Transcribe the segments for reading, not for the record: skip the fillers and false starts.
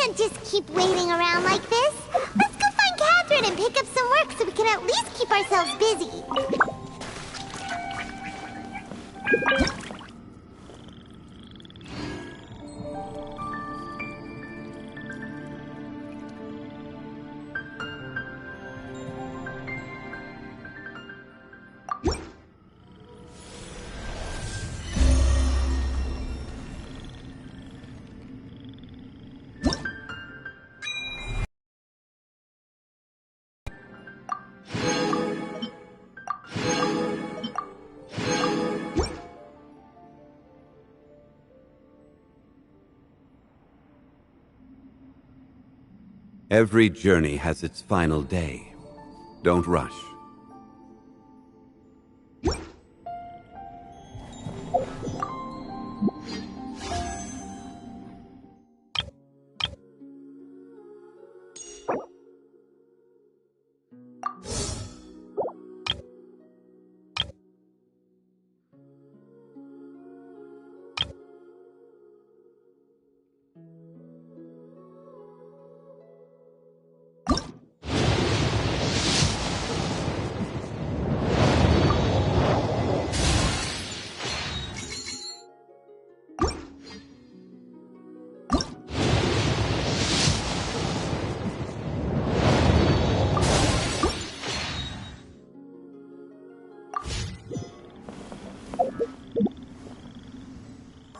can't just keep waiting around like this. Let's go find Catherine and pick up some work so we can at least keep ourselves busy. Every journey has its final day. Don't rush.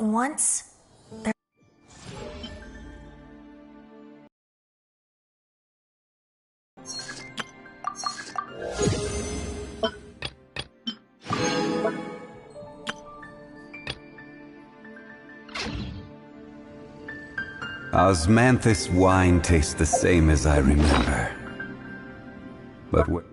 Once there... Osmanthus wine tastes the same as I remember. But what?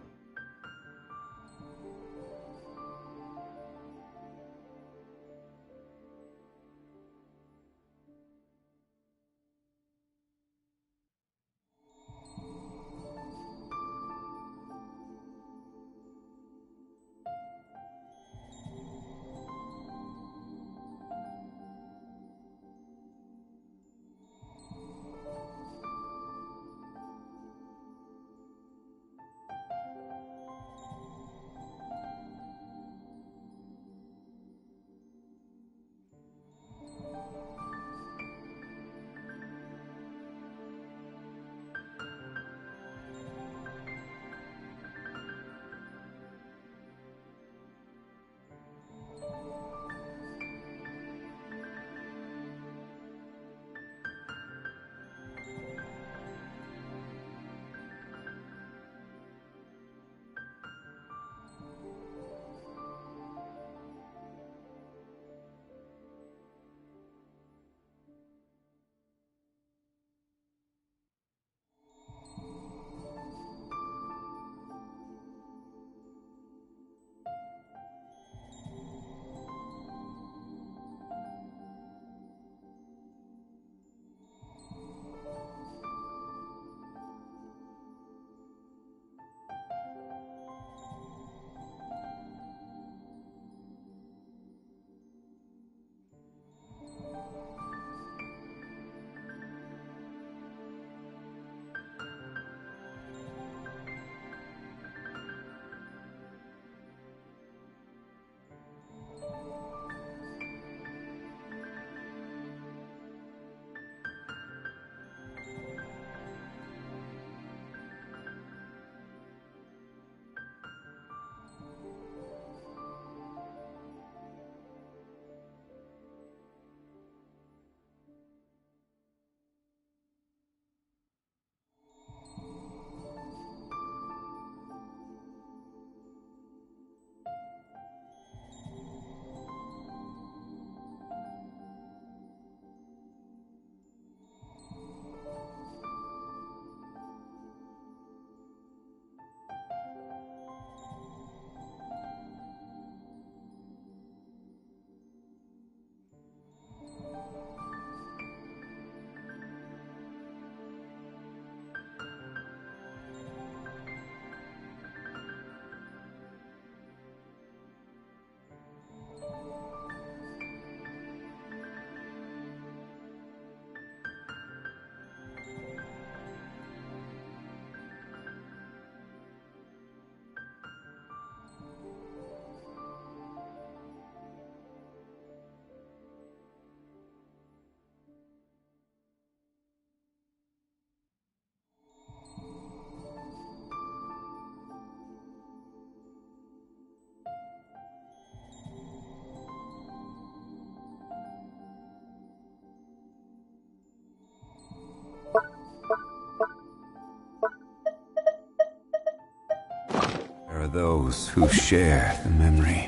those who share the memory.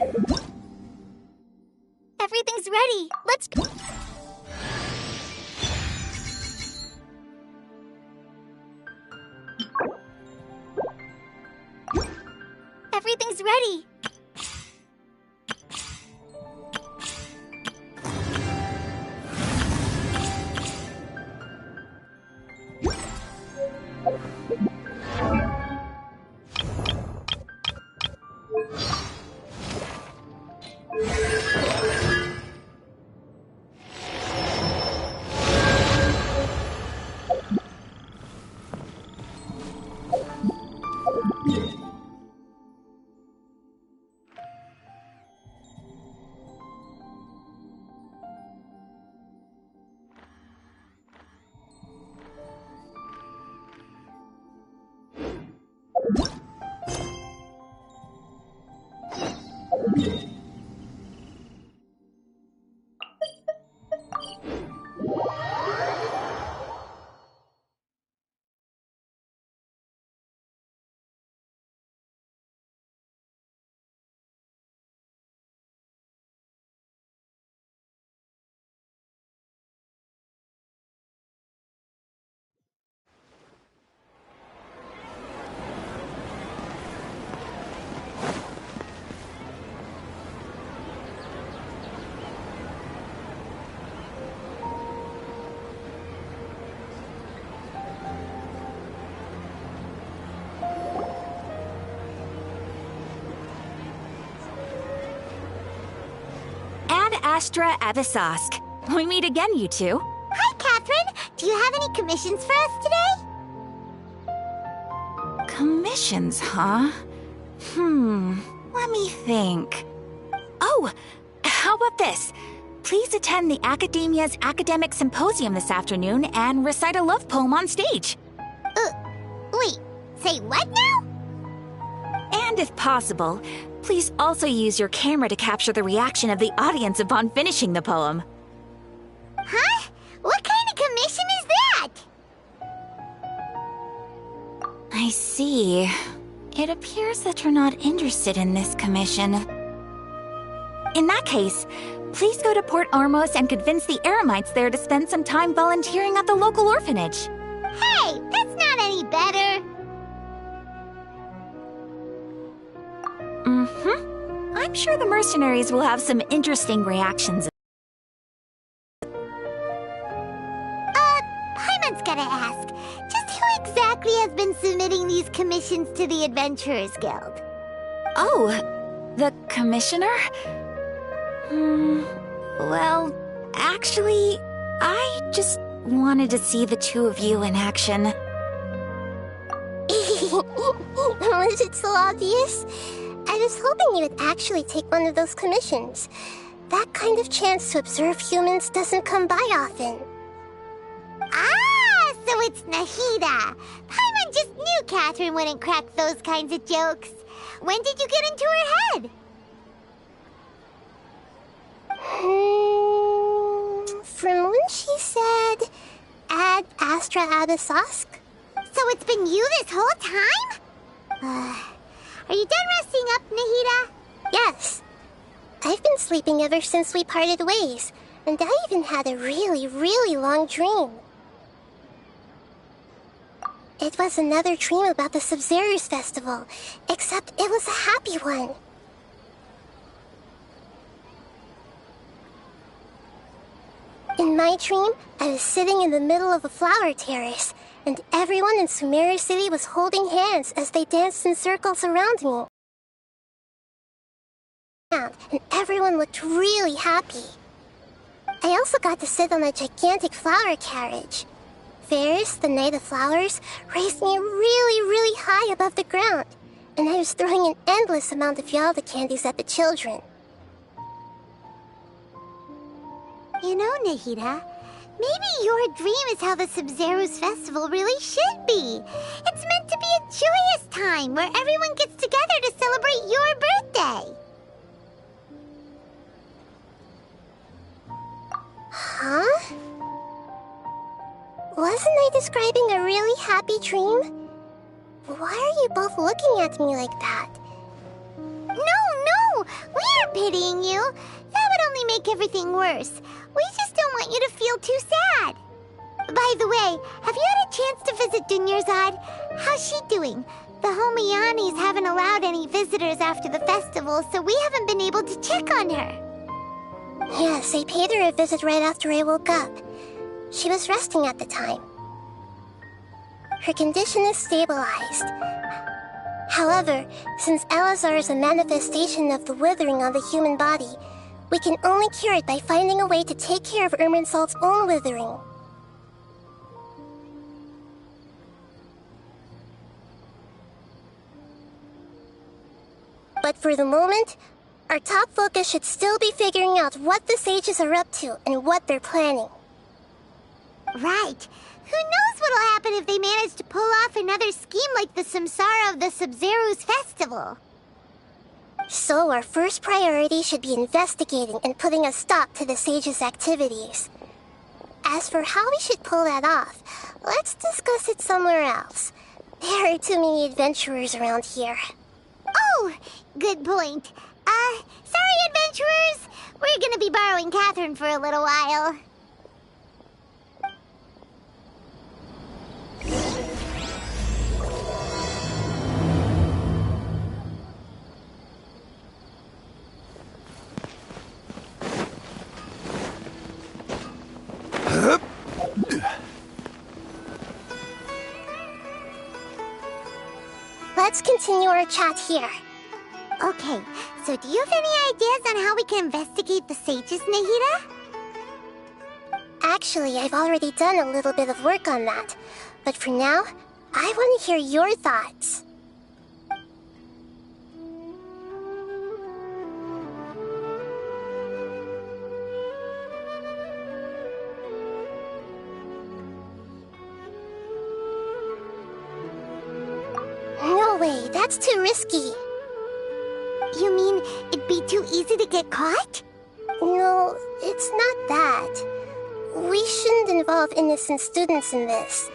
Everything's ready. Let's go. Everything's ready. Astra Avisask. We meet again, you two. Hi, Catherine. Do you have any commissions for us today? Commissions, huh? Let me think. Oh, how about this? Please attend the Academia's Academic Symposium this afternoon and recite a love poem on stage. Wait, say what now? And if possible, please also use your camera to capture the reaction of the audience upon finishing the poem. Huh? What kind of commission is that? I see. It appears that you're not interested in this commission. In that case, please go to Port Ormos and convince the Eremites there to spend some time volunteering at the local orphanage. Hey, that's not any better. I'm sure the mercenaries will have some interesting reactions. Paimon's gotta ask, just who exactly has been submitting these commissions to the Adventurers Guild? Oh, the commissioner? Well, actually, I just wanted to see the two of you in action. Was it so obvious? I was hoping you would actually take one of those commissions. That kind of chance to observe humans doesn't come by often. Ah, so it's Nahida. Paimon just knew Catherine wouldn't crack those kinds of jokes. When did you get into her head? From when she said, Ad Astra Abisask? So it's been you this whole time? Are you done resting up, Nahida? Yes. I've been sleeping ever since we parted ways, and I even had a really, really long dream. It was another dream about the Sub-Zero's festival, except it was a happy one. In my dream, I was sitting in the middle of a flower terrace, and everyone in Sumeru City was holding hands as they danced in circles around me. And everyone looked really happy. I also got to sit on a gigantic flower carriage. Ferris, the Knight of Flowers, raised me really, really high above the ground, and I was throwing an endless amount of Yalda candies at the children. You know, Nahida, maybe your dream is how the Sub-Zero's festival really should be. It's meant to be a joyous time where everyone gets together to celebrate your birthday. Huh? Wasn't I describing a really happy dream? Why are you both looking at me like that? No! We aren't pitying you. That would only make everything worse. We just don't want you to feel too sad. By the way, have you had a chance to visit Dunyarzad? How's she doing? The Homianis haven't allowed any visitors after the festival, so we haven't been able to check on her. Yes, I paid her a visit right after I woke up. She was resting at the time. Her condition is stabilized. However, since Elazar is a manifestation of the withering on the human body, we can only cure it by finding a way to take care of Irminsul's own withering. But for the moment, our top focus should still be figuring out what the sages are up to and what they're planning. Right. Who knows what'll happen if they manage to pull off another scheme like the Samsara of the Sub-Zero's festival? So our first priority should be investigating and putting a stop to the sages' activities. As for how we should pull that off, let's discuss it somewhere else. There are too many adventurers around here. Oh, good point. Sorry, adventurers. We're gonna be borrowing Catherine for a little while. Let's continue our chat here. Okay, so do you have any ideas on how we can investigate the sages, Nahida? Actually, I've already done a little bit of work on that. But for now, I want to hear your thoughts. No way, that's too risky. You mean it'd be too easy to get caught? No, it's not that. We shouldn't involve innocent students in this.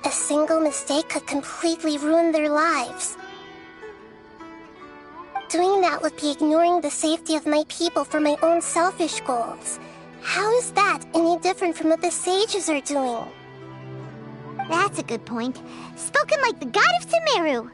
A single mistake could completely ruin their lives. Doing that would be ignoring the safety of my people for my own selfish goals. How is that any different from what the sages are doing? That's a good point. Spoken like the god of Sumeru.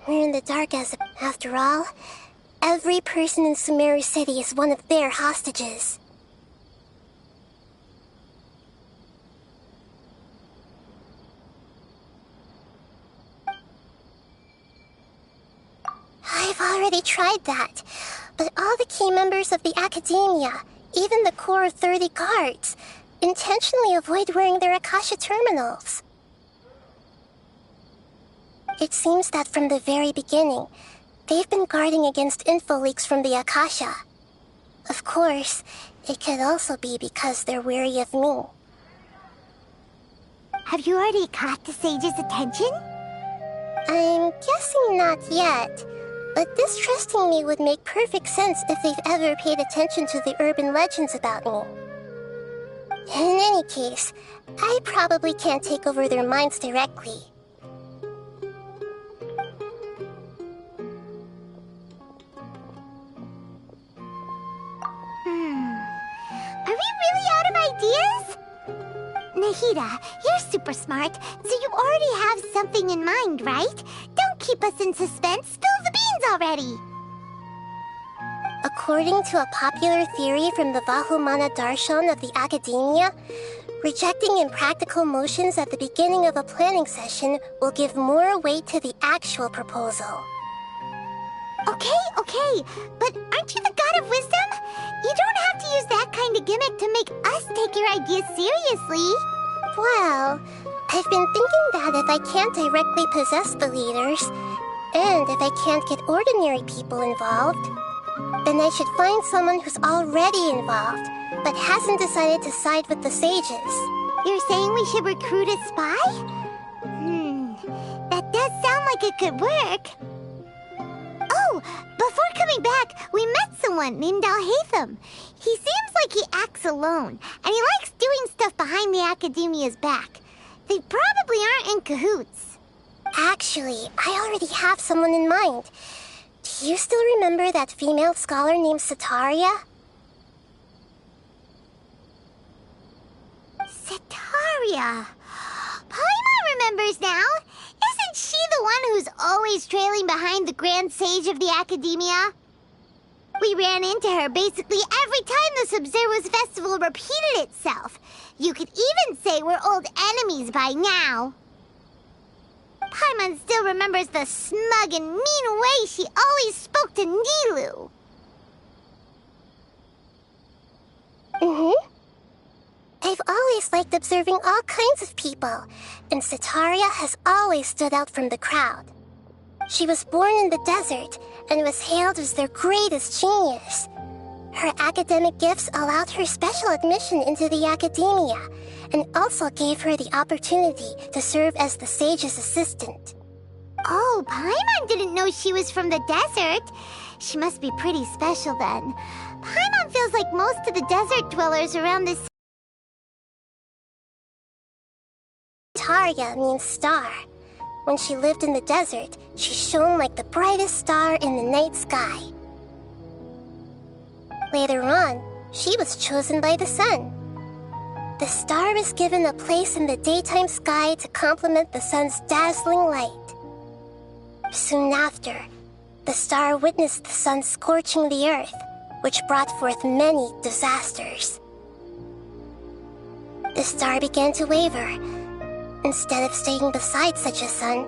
We're in the dark after all. Every person in Sumeru City is one of their hostages. I've already tried that, but all the key members of the Academia, even the core of 30 guards, intentionally avoid wearing their Akasha terminals. It seems that from the very beginning, they've been guarding against info leaks from the Akasha. Of course, it could also be because they're wary of me. Have you already caught the sage's attention? I'm guessing not yet, but distrusting me would make perfect sense if they've ever paid attention to the urban legends about me. In any case, I probably can't take over their minds directly. Are we really out of ideas? Nahida, you're super smart, so you already have something in mind, right? Don't keep us in suspense. Spill the beans already. According to a popular theory from the Vahumana Darshan of the Academia, rejecting impractical motions at the beginning of a planning session will give more weight to the actual proposal. Okay, but aren't you the god of wisdom? You don't have to use that kind of gimmick to make us take your ideas seriously. Well, I've been thinking that if I can't directly possess the leaders, and if I can't get ordinary people involved, then I should find someone who's already involved, but hasn't decided to side with the sages. You're saying we should recruit a spy? That does sound like it could work. Oh, before coming back, we met someone named Alhaitham. He seems like he acts alone, and he likes doing stuff behind the Academia's back. They probably aren't in cahoots. Actually, I already have someone in mind. Do you still remember that female scholar named Setaria? Setaria. Paimon remembers now. Isn't she the one who's always trailing behind the Grand Sage of the Academia? We ran into her basically every time the Sub-Zero's festival repeated itself. You could even say we're old enemies by now. Paimon still remembers the smug and mean way she always spoke to Nilou. I've always liked observing all kinds of people, and Setaria has always stood out from the crowd. She was born in the desert and was hailed as their greatest genius. Her academic gifts allowed her special admission into the Academia, and also gave her the opportunity to serve as the sage's assistant. Oh, Paimon didn't know she was from the desert. She must be pretty special then. Paimon feels like most of the desert dwellers around this... Setaria means star. When she lived in the desert, she shone like the brightest star in the night sky. Later on, she was chosen by the sun. The star was given a place in the daytime sky to complement the sun's dazzling light. Soon after, the star witnessed the sun scorching the earth, which brought forth many disasters. The star began to waver. Instead of staying beside such a sun,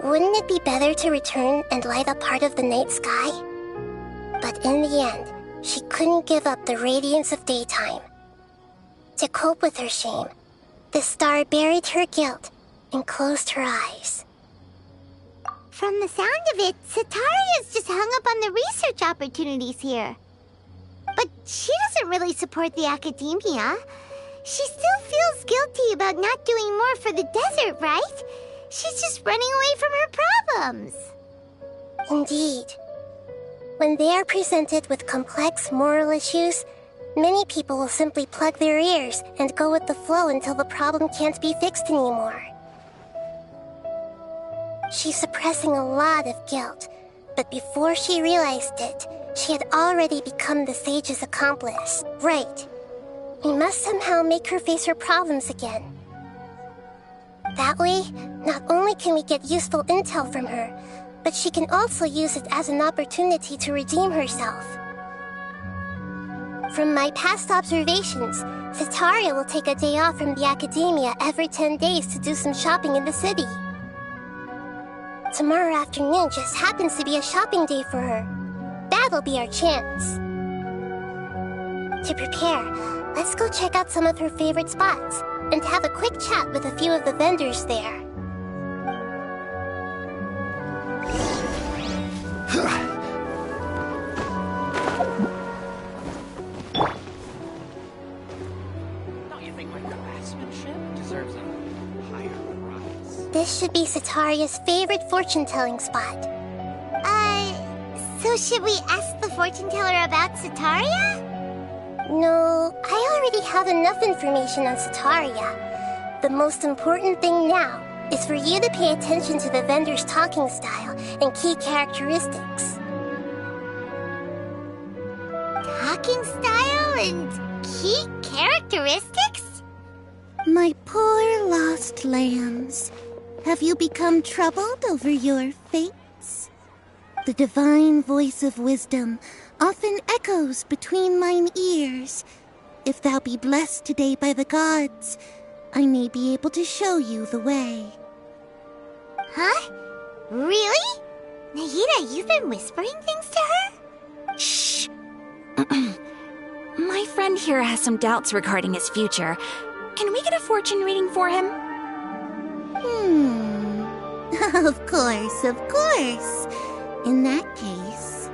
wouldn't it be better to return and light up part of the night sky? But in the end, she couldn't give up the radiance of daytime. To cope with her shame, the star buried her guilt and closed her eyes. From the sound of it, Setaria's just hung up on the research opportunities here. But she doesn't really support the Academia. She still feels guilty about not doing more for the desert, right? She's just running away from her problems. Indeed. When they are presented with complex moral issues, many people will simply plug their ears and go with the flow until the problem can't be fixed anymore. She's suppressing a lot of guilt, but before she realized it, she had already become the sage's accomplice. Right. We must somehow make her face her problems again. That way, not only can we get useful intel from her, but she can also use it as an opportunity to redeem herself. From my past observations, Setaria will take a day off from the Academia every 10 days to do some shopping in the city. Tomorrow afternoon just happens to be a shopping day for her. That'll be our chance. To prepare, let's go check out some of her favorite spots and have a quick chat with a few of the vendors there. Don't you think my craftsmanship deserves a higher price? This should be Setaria's favorite fortune-telling spot. So should we ask the fortune teller about Setaria? No, I already have enough information on Setaria. The most important thing now is for you to pay attention to the vendor's talking style and key characteristics. Talking style and key characteristics? My poor lost lambs, have you become troubled over your fates? The divine voice of wisdom often echoes between mine ears. If thou be blessed today by the gods, I may be able to show you the way. Huh? Really? Nahida, you've been whispering things to her? Shh. My friend here has some doubts regarding his future. Can we get a fortune reading for him? Of course, of course. In that case...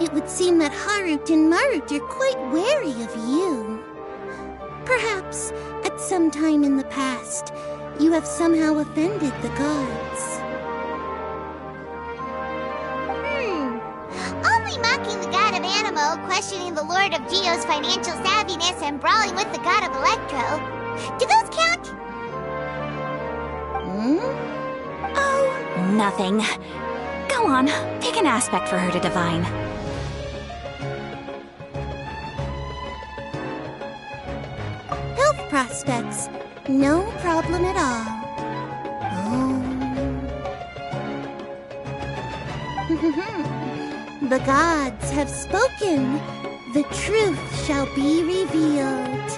It would seem that Harut and Marut are quite wary of you. Perhaps, at some time in the past, You have somehow offended the gods. Only mocking the god of Animo, questioning the lord of Geo's financial savviness, and brawling with the god of Electro. Do those count? Oh, nothing. Go on, pick an aspect for her to divine. Health prospects. No problem at all. The gods have spoken. The truth shall be revealed.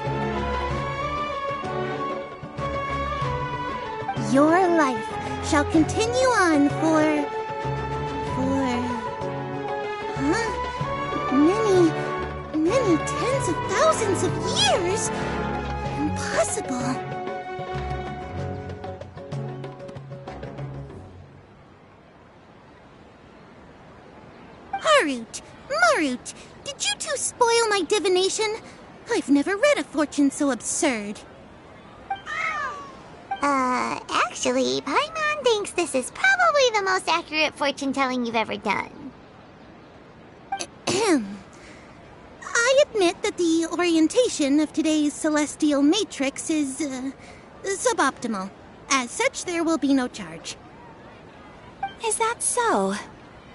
Your life shall continue on many tens of thousands of years? Impossible. Harut, Marut, did you two spoil my divination? I've never read a fortune so absurd. Actually, Paimon thinks this is probably the most accurate fortune-telling you've ever done. I admit that the orientation of today's celestial matrix is, suboptimal. As such, there will be no charge. Is that so?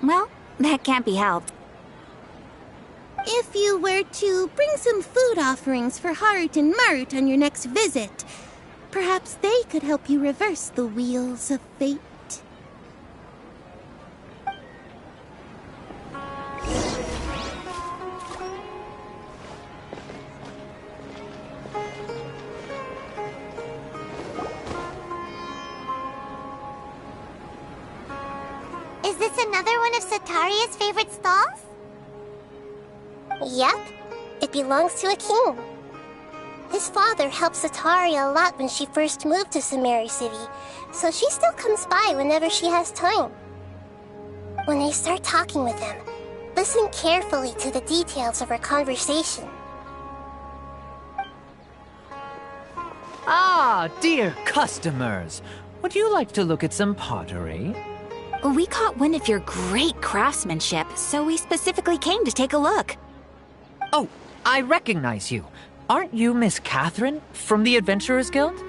Well, that can't be helped. If you were to bring some food offerings for Harut and Marut on your next visit, perhaps they could help you reverse the wheels of fate. Is this another one of Sataria's favorite stalls? Yep, it belongs to a king. His father helped Sataria a lot when she first moved to Samari City, so she still comes by whenever she has time. When I start talking with him, listen carefully to the details of our conversation. Ah, dear customers! Would you like to look at some pottery? We caught wind of your great craftsmanship, so we specifically came to take a look. Oh, I recognize you. Aren't you Miss Catherine from the Adventurers Guild?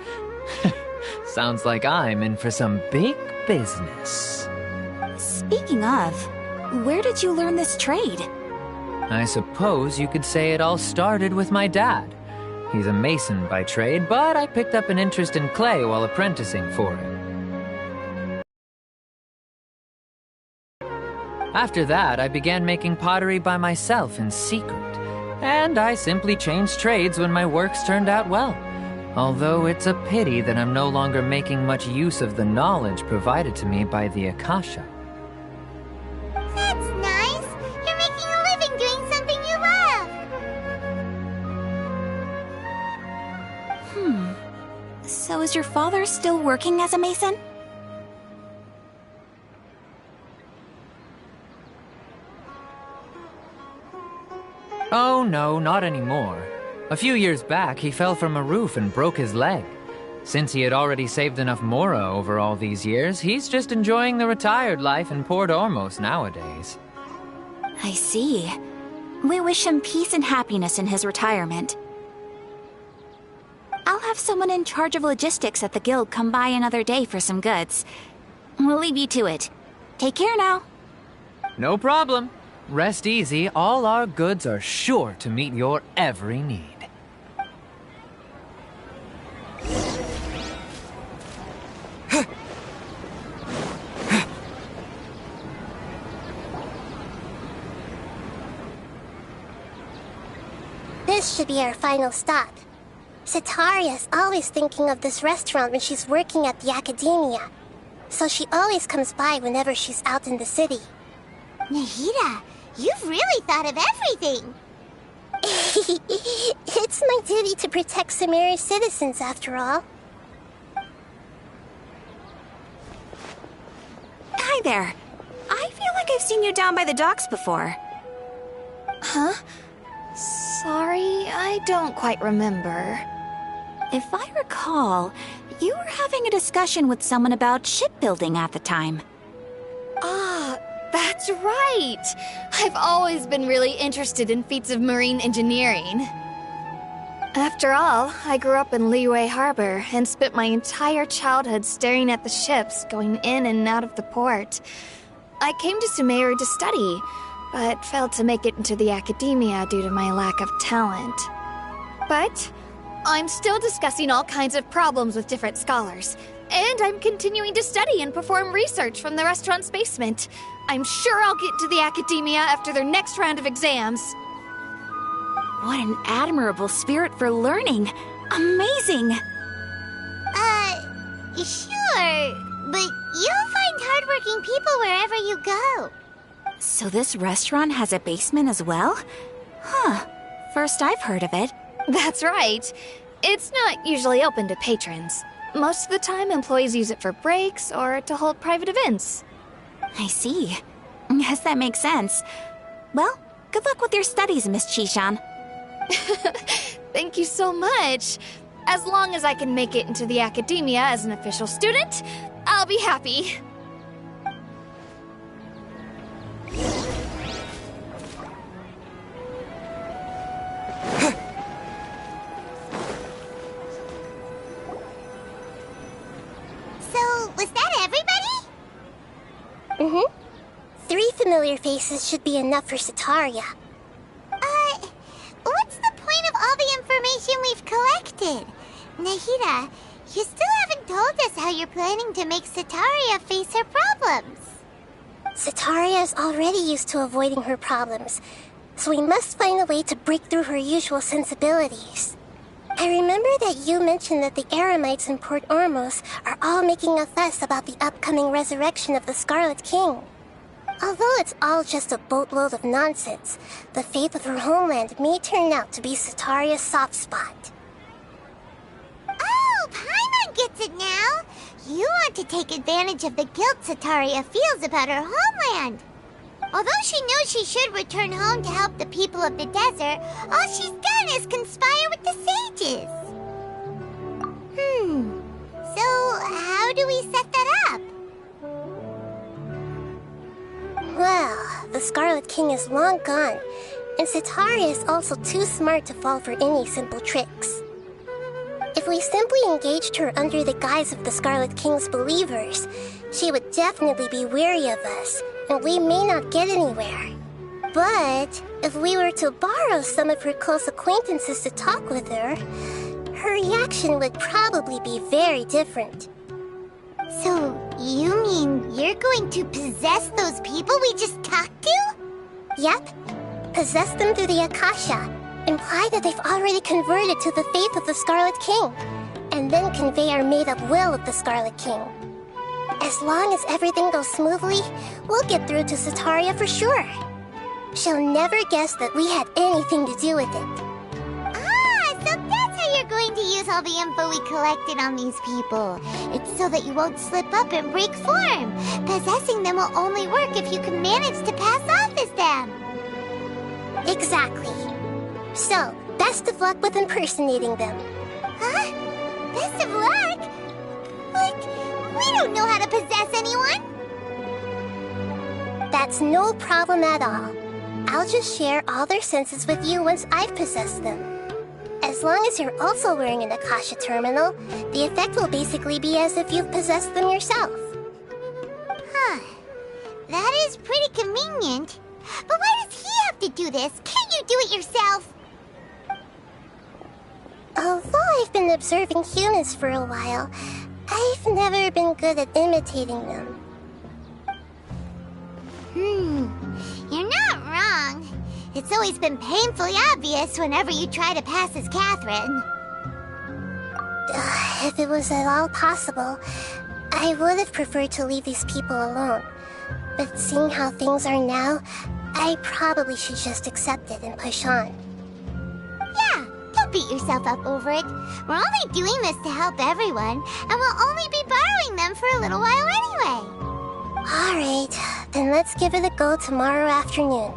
Sounds like I'm in for some big business. Speaking of, where did you learn this trade? I suppose you could say it all started with my dad. He's a mason by trade, but I picked up an interest in clay while apprenticing for him. After that, I began making pottery by myself in secret. And I simply changed trades when my works turned out well. Although it's a pity that I'm no longer making much use of the knowledge provided to me by the Akasha. That's nice. You're making a living doing something you love. So is your father still working as a mason? Oh no, not anymore. A few years back, he fell from a roof and broke his leg. Since he had already saved enough Mora over all these years, he's just enjoying the retired life in Port Ormos nowadays. I see. We wish him peace and happiness in his retirement. I'll have someone in charge of logistics at the guild come by another day for some goods. We'll leave you to it. Take care now. No problem. Rest easy, all our goods are sure to meet your every need. This should be our final stop. Sataria's always thinking of this restaurant when she's working at the academia, so she always comes by whenever she's out in the city. Nahida, you've really thought of everything. It's my duty to protect Samari's citizens, after all. Hi there. I feel like I've seen you down by the docks before. Huh? Sorry, I don't quite remember. If I recall, you were having a discussion with someone about shipbuilding at the time. Ah, that's right! I've always been really interested in feats of marine engineering. After all, I grew up in Liyue Harbor and spent my entire childhood staring at the ships going in and out of the port. I came to Sumeru to study, but failed to make it into the academia due to my lack of talent. But I'm still discussing all kinds of problems with different scholars, and I'm continuing to study and perform research from the restaurant's basement. I'm sure I'll get to the academia after their next round of exams. What an admirable spirit for learning! Amazing! Sure, but you'll find hardworking people wherever you go. So this restaurant has a basement as well? Huh. First I've heard of it. That's right. It's not usually open to patrons. Most of the time, employees use it for breaks or to hold private events. I see. Guess that makes sense. Well, good luck with your studies, Miss Chishan. Thank you so much. As long as I can make it into the academia as an official student, I'll be happy. So, was that everybody? Mm-hmm. 3 familiar faces should be enough for Sataria. What's the point of all the information we've collected? Nahida, you still haven't told us how you're planning to make Sataria face her problems. Sataria is already used to avoiding her problems, so we must find a way to break through her usual sensibilities. I remember that you mentioned that the Eremites in Port Ormos are all making a fuss about the upcoming resurrection of the Scarlet King. Although it's all just a boatload of nonsense, the fate of her homeland may turn out to be Sataria's soft spot. Oh, Paimon gets it now! You want to take advantage of the guilt Sataria feels about her homeland. Although she knows she should return home to help the people of the desert, all she's done is conspire with the sages. So how do we set that up? Well, the Scarlet King is long gone, and Sataria is also too smart to fall for any simple tricks. If we simply engaged her under the guise of the Scarlet King's believers, she would definitely be wary of us, and we may not get anywhere. But if we were to borrow some of her close acquaintances to talk with her, her reaction would probably be very different. So, you mean you're going to possess those people we just talked to? Yep. Possess them through the Akasha. Imply that they've already converted to the faith of the Scarlet King. And then convey our made-up will of the Scarlet King. As long as everything goes smoothly, we'll get through to Sataria for sure. She'll never guess that we had anything to do with it. So that's how you're going to use all the info we collected on these people. It's so that you won't slip up and break form. Possessing them will only work if you can manage to pass off as them. Exactly. So, best of luck with impersonating them. Huh? Best of luck? But we don't know how to possess anyone. That's no problem at all. I'll just share all their senses with you once I've possessed them. As long as you're also wearing an Akasha terminal, the effect will basically be as if you've possessed them yourself. Huh. That is pretty convenient. But why does he have to do this? Can't you do it yourself? Although I've been observing humans for a while, I've never been good at imitating them. You're not wrong. It's always been painfully obvious whenever you try to pass as Catherine. If it was at all possible, I would have preferred to leave these people alone. But seeing how things are now, I probably should just accept it and push on. Yeah, don't beat yourself up over it. We're only doing this to help everyone, and we'll only be borrowing them for a little while anyway. Alright, then let's give it a go tomorrow afternoon.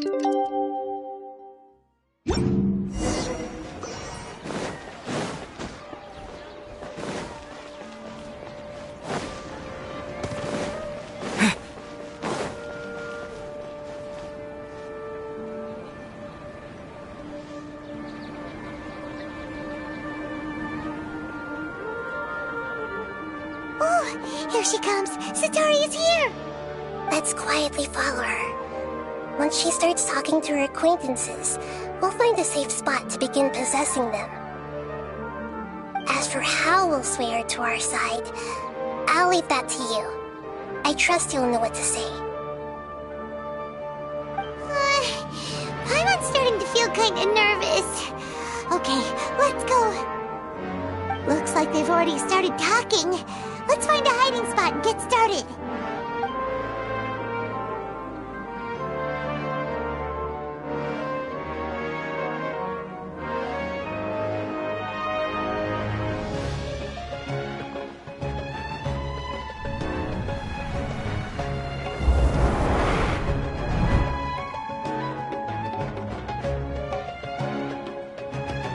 Here she comes! Satori is here! Let's quietly follow her. Once she starts talking to her acquaintances, we'll find a safe spot to begin possessing them. As for how we'll sway her to our side, I'll leave that to you. I trust you'll know what to say. I'm starting to feel kinda nervous. Okay, let's go. Looks like they've already started talking. Let's find a hiding spot and get started.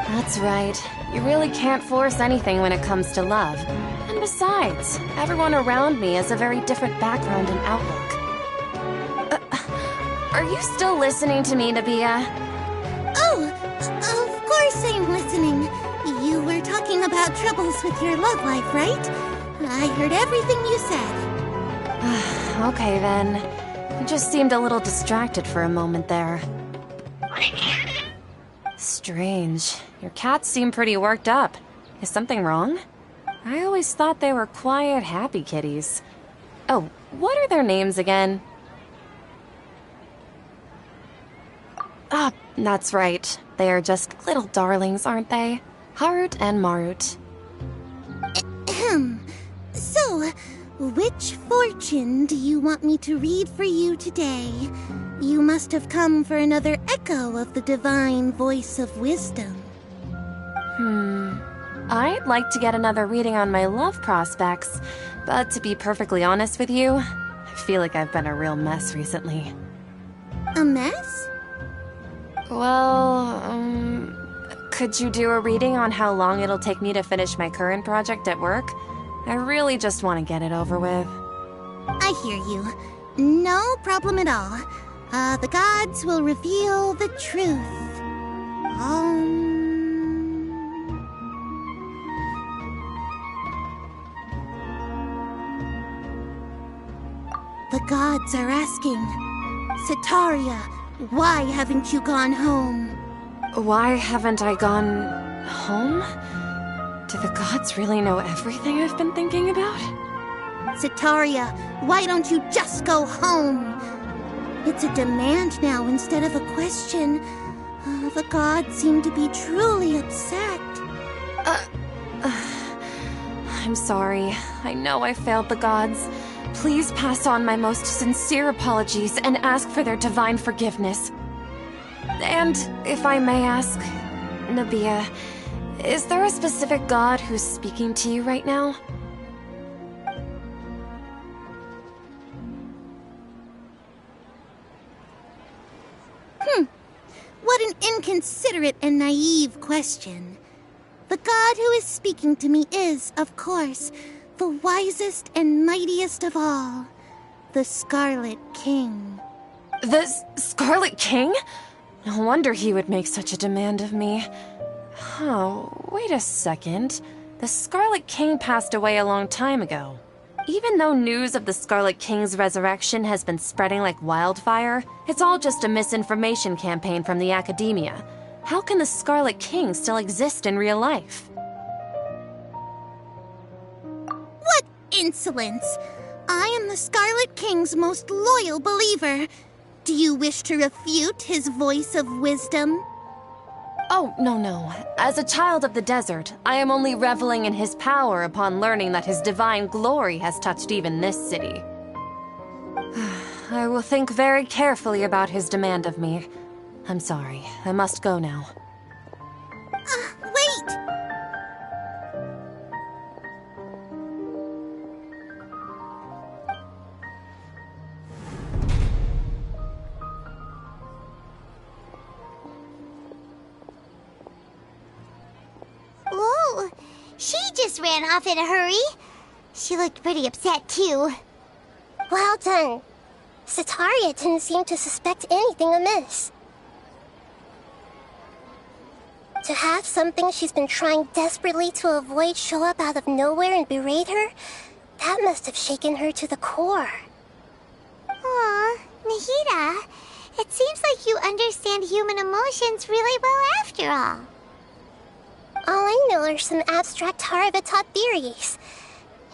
That's right. You really can't force anything when it comes to love. And besides, everyone around me has a very different background and outlook. Are you still listening to me, Nabia? Oh, of course I'm listening. You were talking about troubles with your love life, right? I heard everything you said. Okay then. You just seemed a little distracted for a moment there. Strange. Your cats seem pretty worked up. Is something wrong? I always thought they were quiet, happy kitties. Oh, what are their names again? Ah, that's right. They are just little darlings, aren't they? Harut and Marut. So, which fortune do you want me to read for you today? You must have come for another echo of the divine voice of wisdom. I'd like to get another reading on my love prospects, but to be perfectly honest with you, I feel like I've been a real mess recently. A mess? Well, could you do a reading on how long it'll take me to finish my current project at work? I really just want to get it over with. I hear you. No problem at all. The gods will reveal the truth. The gods are asking, Sataria, why haven't you gone home? Why haven't I gone home? Do the gods really know everything I've been thinking about? Sataria, why don't you just go home? It's a demand now instead of a question. The gods seem to be truly upset. I'm sorry. I know I failed the gods. Please pass on my most sincere apologies and ask for their divine forgiveness. And if I may ask, Nabia, is there a specific god who's speaking to you right now? What an inconsiderate and naive question. The god who is speaking to me is, of course, the wisest and mightiest of all, the Scarlet King. The Scarlet King? No wonder he would make such a demand of me. Oh, wait a second. The Scarlet King passed away a long time ago. Even though news of the Scarlet King's resurrection has been spreading like wildfire, it's all just a misinformation campaign from the academia. How can the Scarlet King still exist in real life? What insolence! I am the Scarlet King's most loyal believer. Do you wish to refute his voice of wisdom? Oh, no. As a child of the desert, I am only reveling in his power upon learning that his divine glory has touched even this city. I will think very carefully about his demand of me. I'm sorry. I must go now. Wait! just ran off in a hurry. She looked pretty upset, too. Well done. Sataria didn't seem to suspect anything amiss. To have something she's been trying desperately to avoid show up out of nowhere and berate her, that must have shaken her to the core. Aw, Nahida, it seems like you understand human emotions really well after all. All I know are some abstract Harava-taught theories.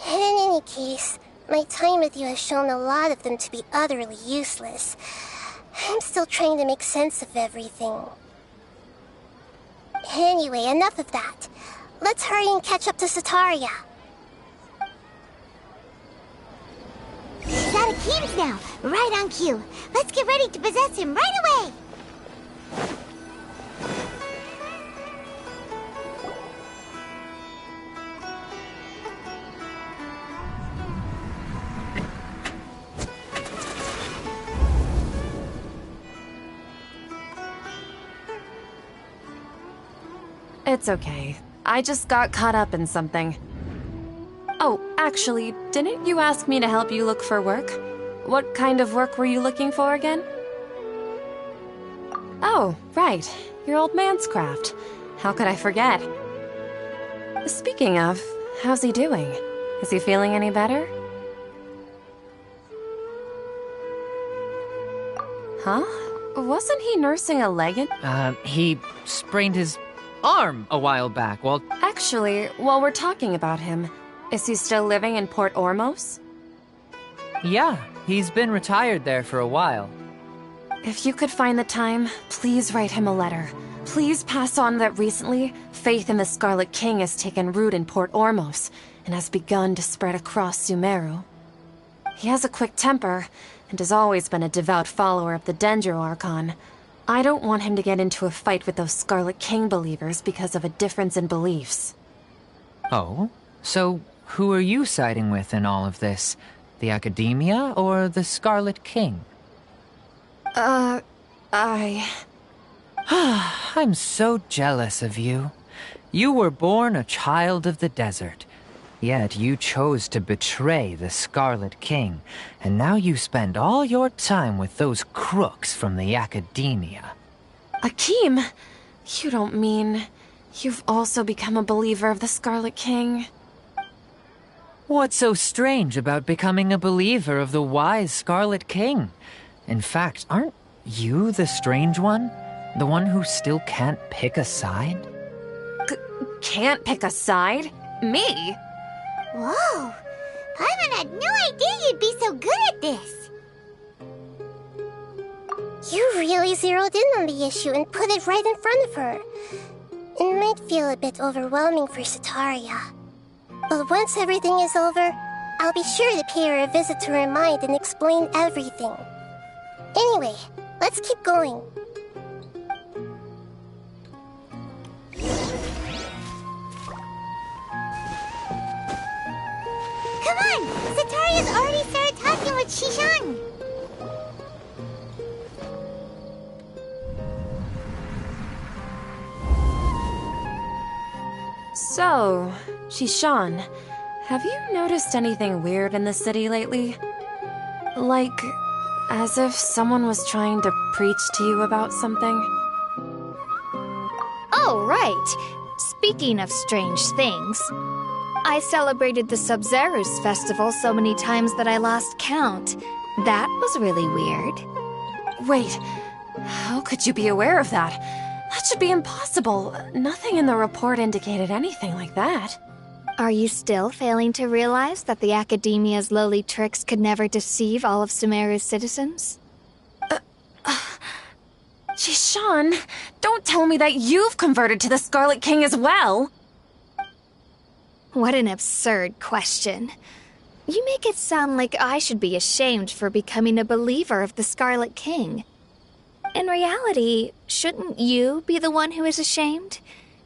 And in any case, my time with you has shown a lot of them to be utterly useless. I'm still trying to make sense of everything. Anyway, enough of that. Let's hurry and catch up to Sataria. He's out of Keem's now, right on cue. Let's get ready to possess him right away! It's okay. I just got caught up in something. Oh, actually, didn't you ask me to help you look for work? What kind of work were you looking for again? Oh, right. Your old man's craft. How could I forget? Speaking of, how's he doing? Is he feeling any better? Huh? Wasn't he nursing a leg in? He sprained his arm a while back. Well, Actually, while we're talking about him, is he still living in Port Ormos? yeah, he's been retired there for a while. If you could find the time, please write him a letter. Please pass on that recently, faith in the Scarlet King has taken root in Port Ormos and has begun to spread across Sumeru. He has a quick temper and has always been a devout follower of the Dendro Archon. I don't want him to get into a fight with those Scarlet King believers because of a difference in beliefs. Oh? So, who are you siding with in all of this? The Academia or the Scarlet King? I'm so jealous of you. You were born a child of the desert. Yet you chose to betray the Scarlet King, and now you spend all your time with those crooks from the Academia. Akeem, you don't mean you've also become a believer of the Scarlet King? What's so strange about becoming a believer of the wise Scarlet King? In fact, aren't you the strange one? The one who still can't pick a side? Can't pick a side? Me? Whoa! Paimon had no idea you'd be so good at this! You really zeroed in on the issue and put it right in front of her. It might feel a bit overwhelming for Sataria. But once everything is over, I'll be sure to pay her a visit to her mind and explain everything. Anyway, let's keep going. Come on! Sataria's already started talking with Shishan! So, Shishan, have you noticed anything weird in the city lately? Like, as if someone was trying to preach to you about something? Oh, right. Speaking of strange things, I celebrated the Sub-Zero's festival so many times that I lost count. That was really weird. Wait, how could you be aware of that? That should be impossible. Nothing in the report indicated anything like that. Are you still failing to realize that the Academia's lowly tricks could never deceive all of Sumeru's citizens? Shishan, don't tell me that you've converted to the Scarlet King as well! What an absurd question. You make it sound like I should be ashamed for becoming a believer of the Scarlet King. In reality, shouldn't you be the one who is ashamed?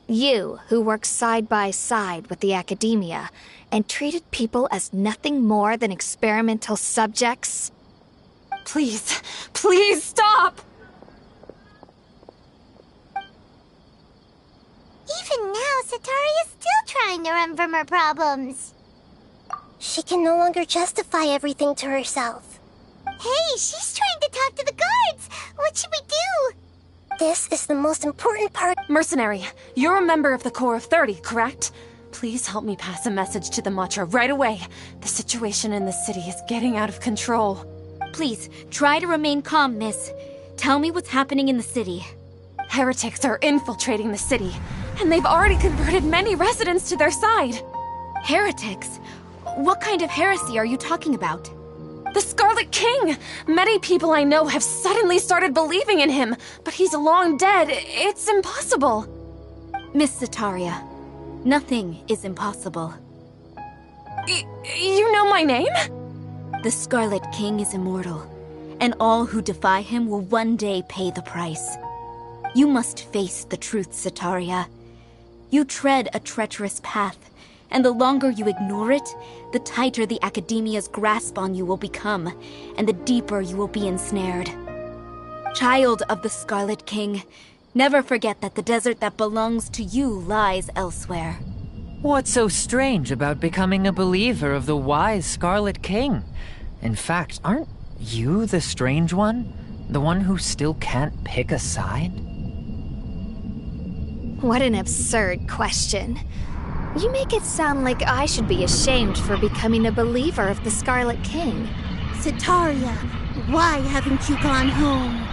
You, who worked side by side with the Academia and treated people as nothing more than experimental subjects? Please, please stop! Even now, Satari is still trying to run from her problems. She can no longer justify everything to herself. Hey, she's trying to talk to the guards! What should we do? This is the most important part. Mercenary, you're a member of the Corps of 30, correct? Please help me pass a message to the Matcha right away. The situation in the city is getting out of control. Please, try to remain calm, miss. Tell me what's happening in the city. Heretics are infiltrating the city, and they've already converted many residents to their side. Heretics? What kind of heresy are you talking about? The Scarlet King! Many people I know have suddenly started believing in him, but he's long dead. It's impossible. Miss Sataria, nothing is impossible. You know my name? The Scarlet King is immortal, and all who defy him will one day pay the price. You must face the truth, Sataria. You tread a treacherous path, and the longer you ignore it, the tighter the Academia's grasp on you will become, and the deeper you will be ensnared. Child of the Scarlet King, never forget that the desert that belongs to you lies elsewhere. What's so strange about becoming a believer of the wise Scarlet King? In fact, aren't you the strange one? The one who still can't pick a side? What an absurd question. You make it sound like I should be ashamed for becoming a believer of the Scarlet King. Sataria, why haven't you gone home?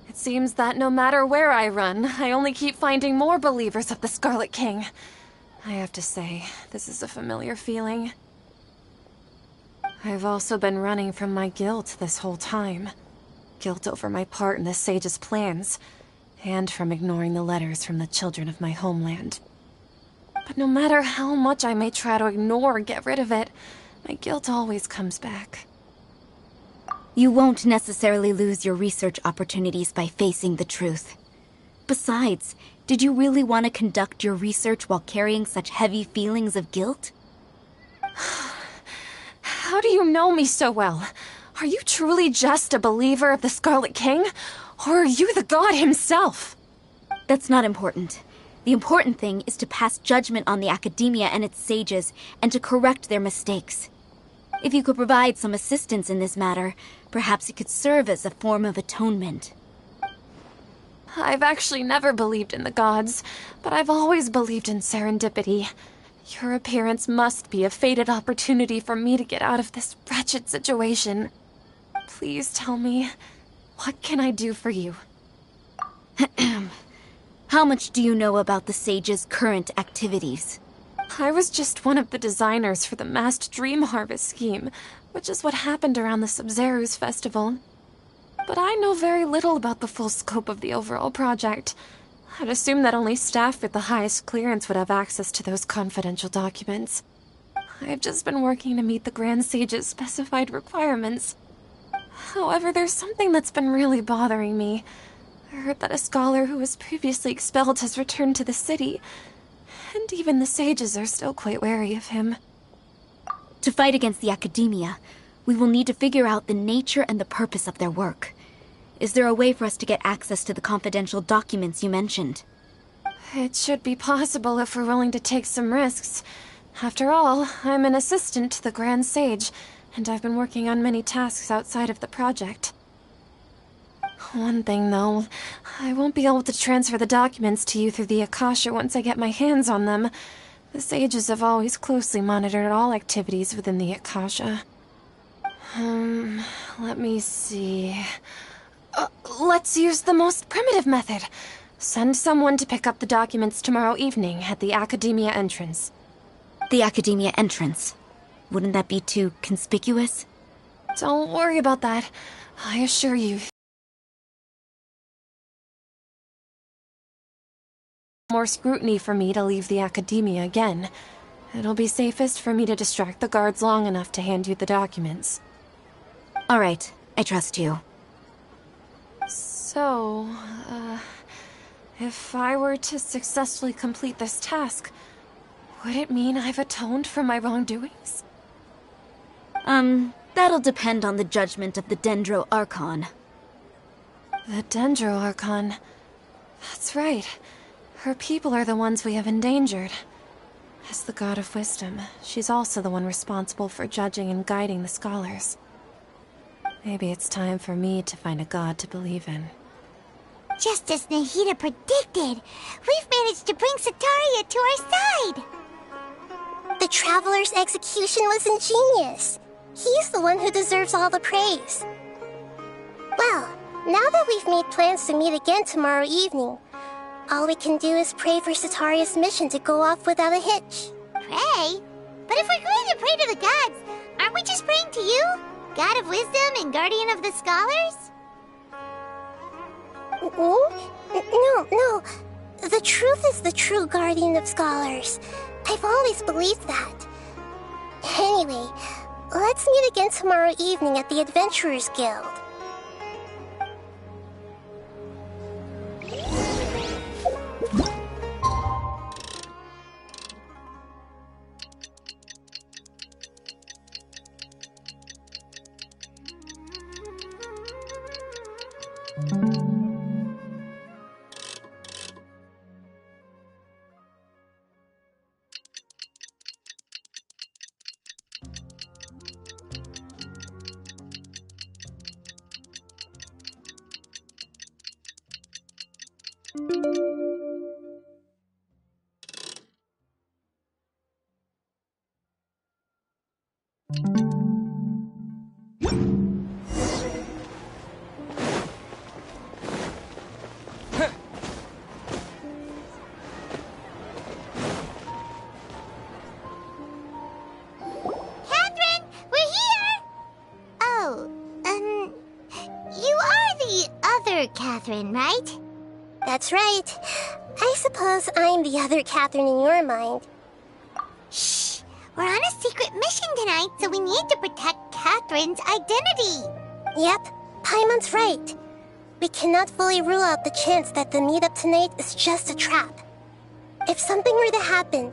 It seems that no matter where I run, I only keep finding more believers of the Scarlet King. I have to say, this is a familiar feeling. I've also been running from my guilt this whole time. Guilt over my part in the Sage's plans, and from ignoring the letters from the children of my homeland. But no matter how much I may try to ignore or get rid of it, my guilt always comes back. You won't necessarily lose your research opportunities by facing the truth. Besides, did you really want to conduct your research while carrying such heavy feelings of guilt? How do you know me so well? Are you truly just a believer of the Scarlet King? Or are you the god himself? That's not important. The important thing is to pass judgment on the Academia and its sages, and to correct their mistakes. If you could provide some assistance in this matter, perhaps it could serve as a form of atonement. I've actually never believed in the gods, but I've always believed in serendipity. Your appearance must be a fated opportunity for me to get out of this wretched situation. Please tell me, what can I do for you? How much do you know about the Sage's current activities? I was just one of the designers for the massed dream harvest scheme, which is what happened around the Sub-Zero's festival. But I know very little about the full scope of the overall project. I'd assume that only staff with the highest clearance would have access to those confidential documents. I've just been working to meet the Grand Sage's specified requirements. However, there's something that's been really bothering me. I heard that a scholar who was previously expelled has returned to the city, and even the sages are still quite wary of him. To fight against the Academia, we will need to figure out the nature and the purpose of their work. Is there a way for us to get access to the confidential documents you mentioned? It should be possible if we're willing to take some risks. After all, I'm an assistant to the Grand Sage, and I've been working on many tasks outside of the project. One thing, though, I won't be able to transfer the documents to you through the Akasha once I get my hands on them. The sages have always closely monitored all activities within the Akasha. Let me see... let's use the most primitive method. Send someone to pick up the documents tomorrow evening at the Academia entrance. The Academia entrance? Wouldn't that be too conspicuous? Don't worry about that. I assure you... more scrutiny for me to leave the Academia again. It'll be safest for me to distract the guards long enough to hand you the documents. All right, I trust you. So, If I were to successfully complete this task, would it mean I've atoned for my wrongdoings? That'll depend on the judgment of the Dendro Archon. The Dendro Archon. That's right. Her people are the ones we have endangered. As the God of Wisdom, she's also the one responsible for judging and guiding the scholars. Maybe it's time for me to find a god to believe in. Just as Nahida predicted, we've managed to bring Sataria to our side! The Traveler's execution was ingenious. He's the one who deserves all the praise. Well, now that we've made plans to meet again tomorrow evening, all we can do is pray for Sataria's mission to go off without a hitch. Pray? But if we're going to pray to the gods, aren't we just praying to you? God of Wisdom and Guardian of the Scholars? No. The truth is the true Guardian of Scholars. I've always believed that. Anyway, let's meet again tomorrow evening at the Adventurers Guild. Catherine, right? That's right. I suppose I'm the other Catherine in your mind. Shh! We're on a secret mission tonight, so we need to protect Catherine's identity. Yep, Paimon's right. We cannot fully rule out the chance that the meetup tonight is just a trap. If something were to happen,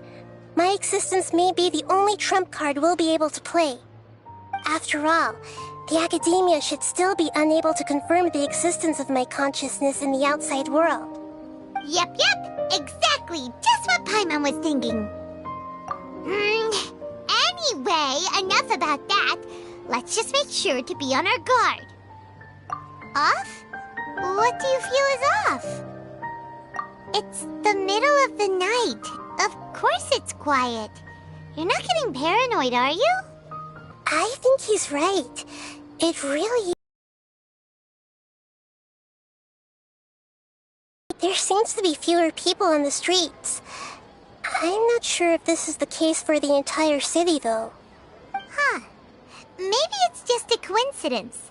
my existence may be the only trump card we'll be able to play. After all, the Academia should still be unable to confirm the existence of my consciousness in the outside world. Yep, exactly, just what Paimon was thinking. Anyway, enough about that. Let's just make sure to be on our guard. Off? What do you feel is off? It's the middle of the night. Of course it's quiet. You're not getting paranoid, are you? I think he's right. It really... There seems to be fewer people on the streets. I'm not sure if this is the case for the entire city, though. Huh. Maybe it's just a coincidence.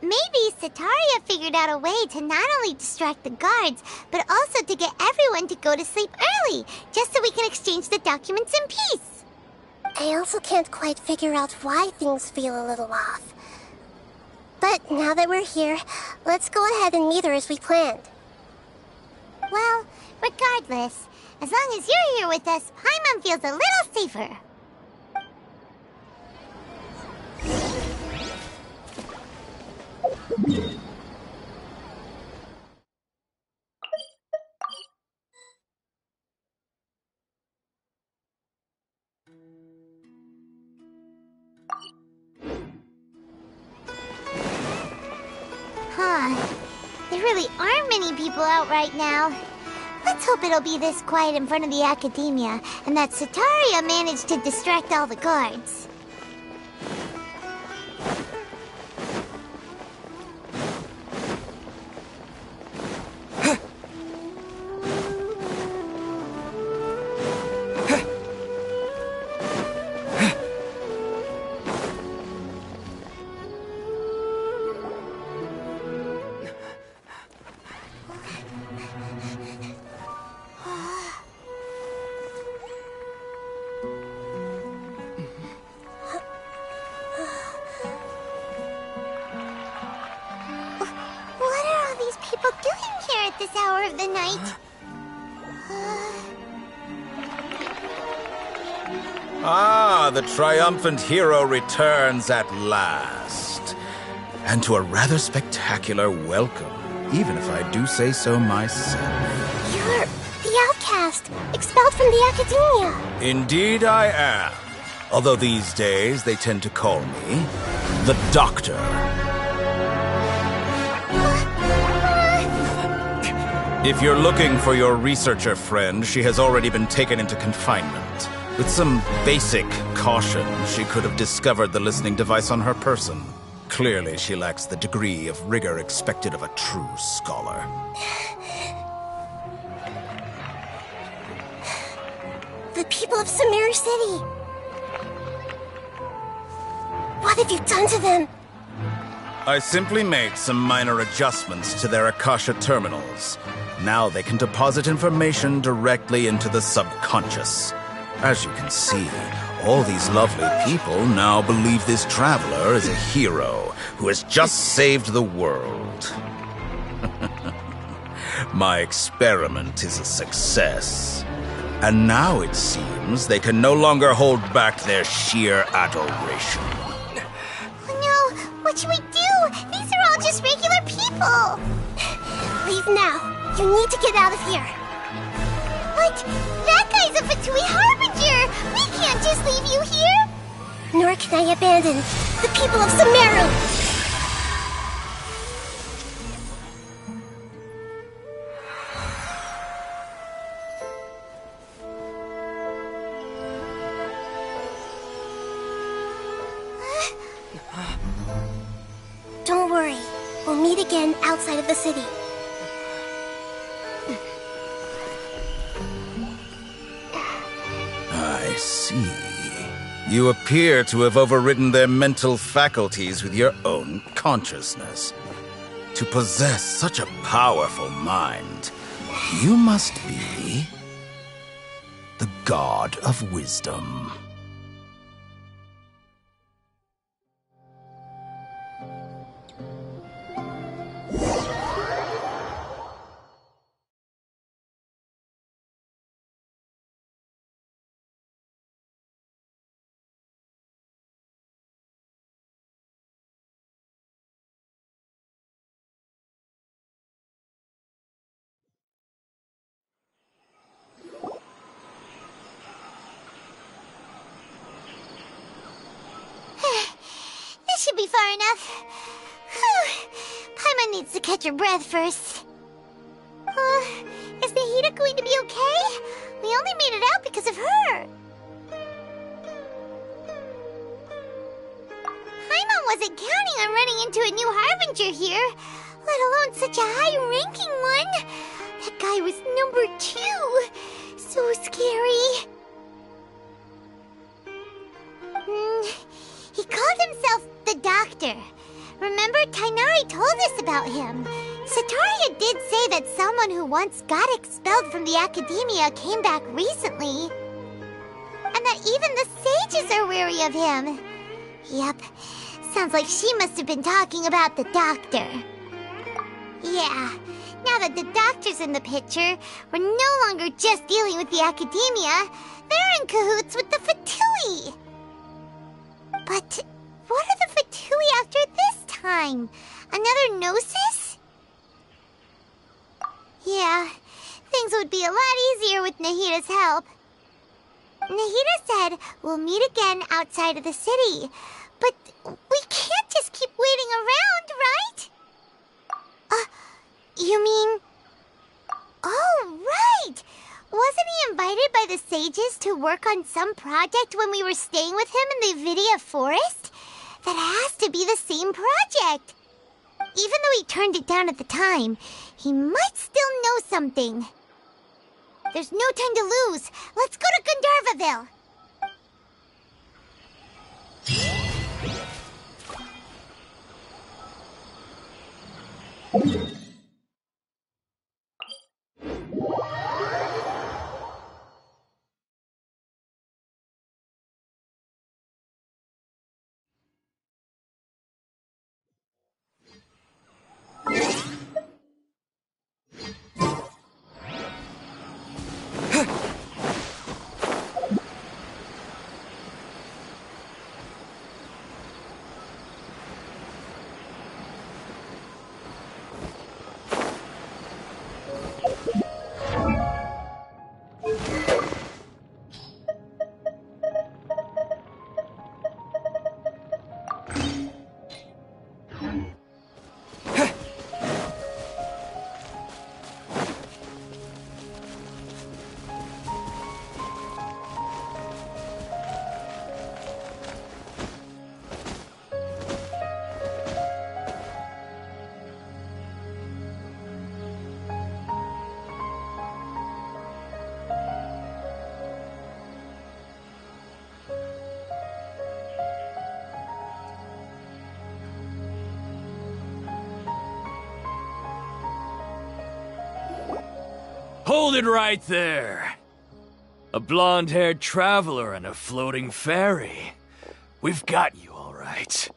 Maybe Sataria figured out a way to not only distract the guards, but also to get everyone to go to sleep early, just so we can exchange the documents in peace. I also can't quite figure out why things feel a little off. But now that we're here, let's go ahead and meet her as we planned. Well, regardless, as long as you're here with us, Paimon feels a little safer. There really aren't many people out right now. Let's hope it'll be this quiet in front of the Academia, and that Sataria managed to distract all the guards. This hour of the night. Ah, the triumphant hero returns at last. And to a rather spectacular welcome, even if I do say so myself. You're the outcast, expelled from the academia. Indeed I am. Although these days they tend to call me the Doctor. If you're looking for your researcher friend, she has already been taken into confinement. With some basic caution, she could have discovered the listening device on her person. Clearly, she lacks the degree of rigor expected of a true scholar. The people of Sumeru City. What have you done to them? I simply made some minor adjustments to their Akasha terminals. Now they can deposit information directly into the subconscious. As you can see, all these lovely people now believe this traveler is a hero who has just saved the world. My experiment is a success. And now it seems they can no longer hold back their sheer adoration. No, what should we do? These are all just regular people. Leave now. You need to get out of here. What? That guy's a Fatui Harbinger! We can't just leave you here! Nor can I abandon the people of Sumeru! Don't worry. We'll meet again outside of the city. I see. You appear to have overridden their mental faculties with your own consciousness. To possess such a powerful mind, you must be the god of wisdom. This should be far enough. Whew. Paimon needs to catch her breath first. Is Nahida going to be okay? We only made it out because of her. Paimon wasn't counting on running into a new Harbinger here, let alone such a high-ranking one. That guy was number 2. So scary. He called himself the Doctor. Remember, Tainari told us about him. Sataria did say that someone who once got expelled from the academia came back recently. And that even the sages are wary of him. Yep, sounds like she must have been talking about the Doctor. Yeah, now that the Doctor's in the picture, we're no longer just dealing with the academia. They're in cahoots with the Fatui. But what are the Fatui after this time? Another Gnosis? Yeah, things would be a lot easier with Nahida's help. Nahida said we'll meet again outside of the city. But we can't just keep waiting around, right? You mean... Oh, right! Wasn't he invited by the sages to work on some project when we were staying with him in the Vidia forest? That has to be the same project. Even though he turned it down at the time, he might still know something. There's no time to lose. Let's go to Gandharvaville. Hold it right there. A blonde-haired traveler and a floating fairy. We've got you, all right.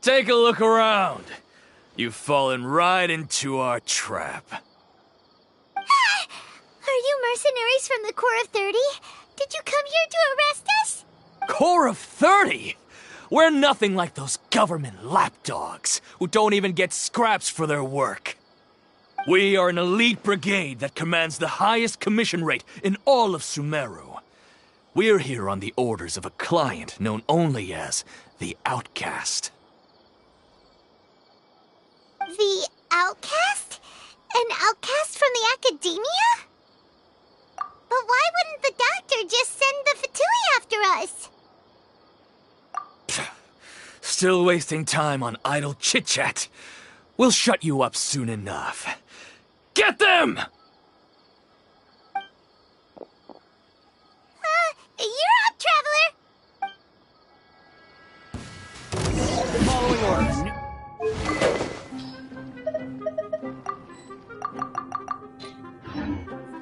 Take a look around. You've fallen right into our trap. Are you mercenaries from the Corps of 30? Did you come here to arrest us? Corps of 30? We're nothing like those government lapdogs who don't even get scraps for their work. We are an elite brigade that commands the highest commission rate in all of Sumeru. We're here on the orders of a client known only as the Outcast. The Outcast? An outcast from the Academia? But why wouldn't the doctor just send the Fatui after us? Still wasting time on idle chit-chat. We'll shut you up soon enough. Get them! You're up, traveler! Following orders.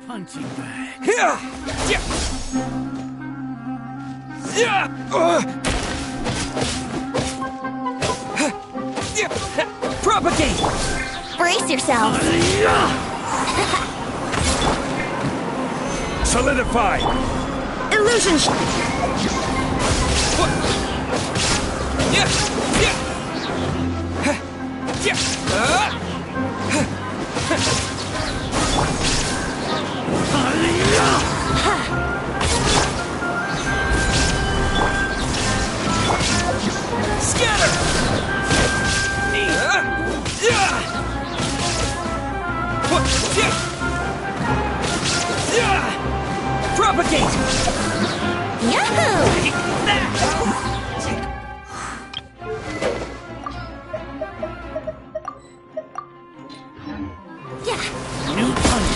Punching bag. Here! Propagate! Brace yourselves! Solidify! Illusion Scatter! Propagate! Yahoo! New punch.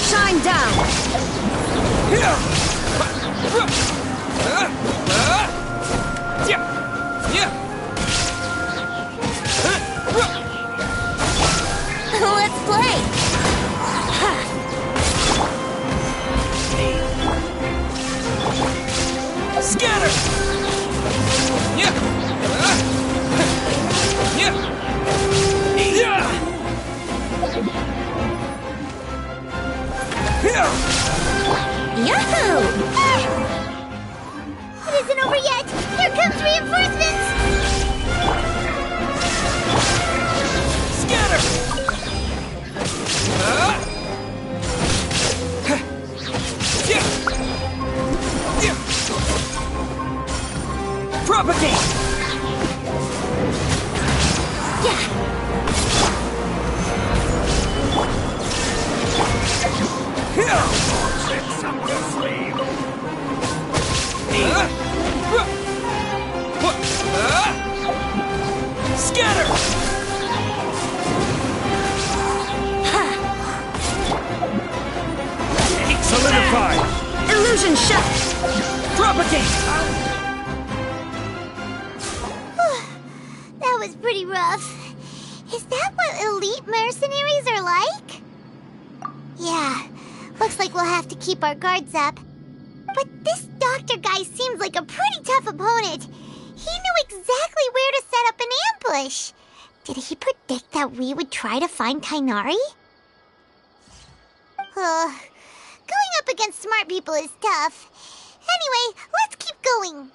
Shine down! Let's play! Scatter! Yahoo! It isn't over yet! Here comes reinforcements! Scatter! Propagate! Tricks up your sleeve. Scatter! Solidify! Illusion shot! Propagate! That was pretty rough. Is that what elite mercenaries are like? Yeah, looks like we'll have to keep our guards up. But this doctor guy seems like a pretty tough opponent. He knew exactly where to set up an ambush. Did he predict that we would try to find Kainari? Going up against smart people is tough. Anyway, let's keep going.